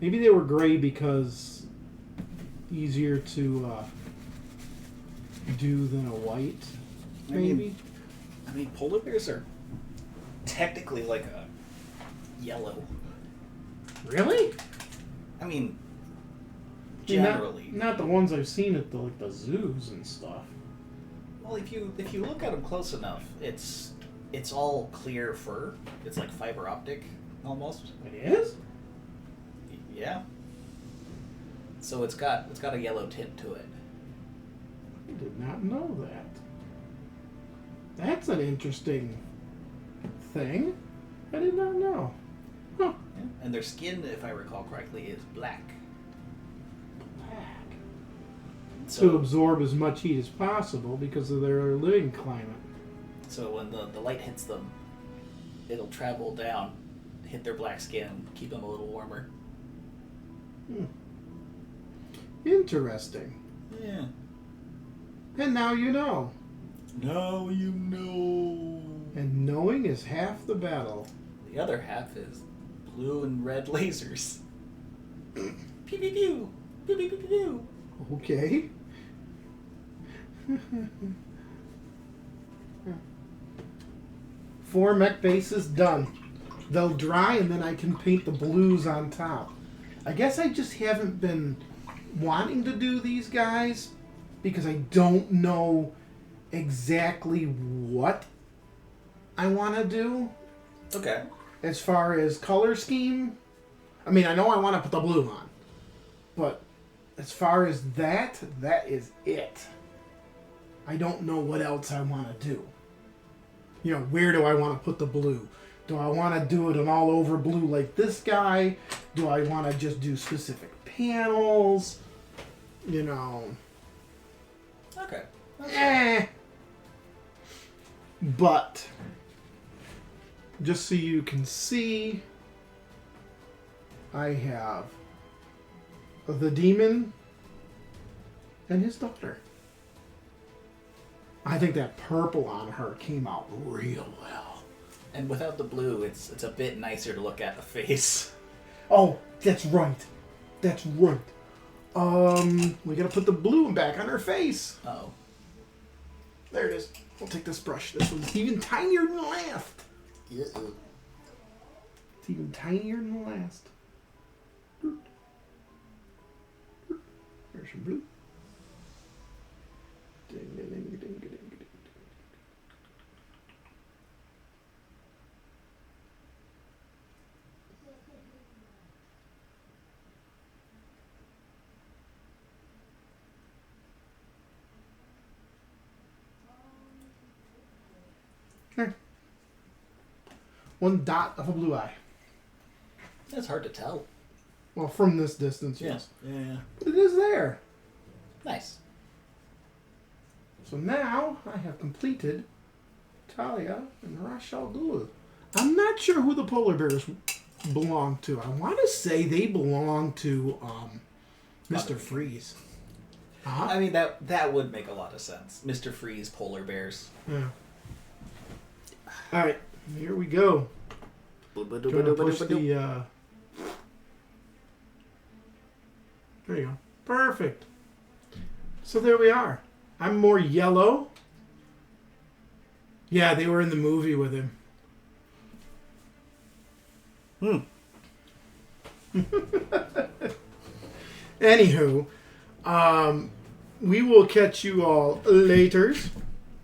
Maybe they were gray because easier to do than a white. Maybe. I mean, polar bears are technically like a yellow. Really? I mean, I mean, generally. not the ones I've seen at the zoos and stuff. Well, if you look at them close enough, it's all clear fur. It's like fiber optic almost. It is? Yeah. So it's got a yellow tint to it. I did not know that. That's an interesting thing. I did not know. Huh. Yeah. And their skin, if I recall correctly, is black. Black. So, To absorb as much heat as possible because of their living climate. so when the light hits them, it'll travel down, hit their black skin, keep them a little warmer. Interesting. Yeah. And now you know. Now you know. And knowing is half the battle. The other half is blue and red lasers. Pew pew pew. Pew pew pew pew pew. Okay. 4 mech bases done. They'll dry and then I can paint the blues on top. I guess I just haven't been wanting to do these guys because I don't know exactly what I want to do Okay. as far as color scheme. I mean, I know I want to put the blue on, but as far as that is it. I don't know what else I want to do. You know, where do I want to put the blue? Do I want to do it an all over blue like this guy? Do I want to just do specific panels? You know. Okay. But just so you can see, I have the demon and his daughter. I think that purple on her came out real well. And without the blue, it's a bit nicer to look at the face. Oh, that's right. That's right. We gotta put the blue back on her face. Oh. There it is. We'll take this brush. This one's even tinier than the last. Uh-uh. It's even tinier than the last. There's some blue. Ding, ding, ding, ding, ding, ding, ding. There. One dot of a blue eye. That's hard to tell. Well, from this distance, yes. Yeah. But it is there. Nice. So now I have completed Talia and Ra's al Ghul. I'm not sure who the polar bears belong to. I want to say they belong to Mr. Freeze. Huh? I mean, that would make a lot of sense. Mr. Freeze, polar bears. Yeah. All right, here we go. Gonna push the. There you go. Perfect. So there we are. I'm more yellow. Yeah, they were in the movie with him. Anywho, we will catch you all later.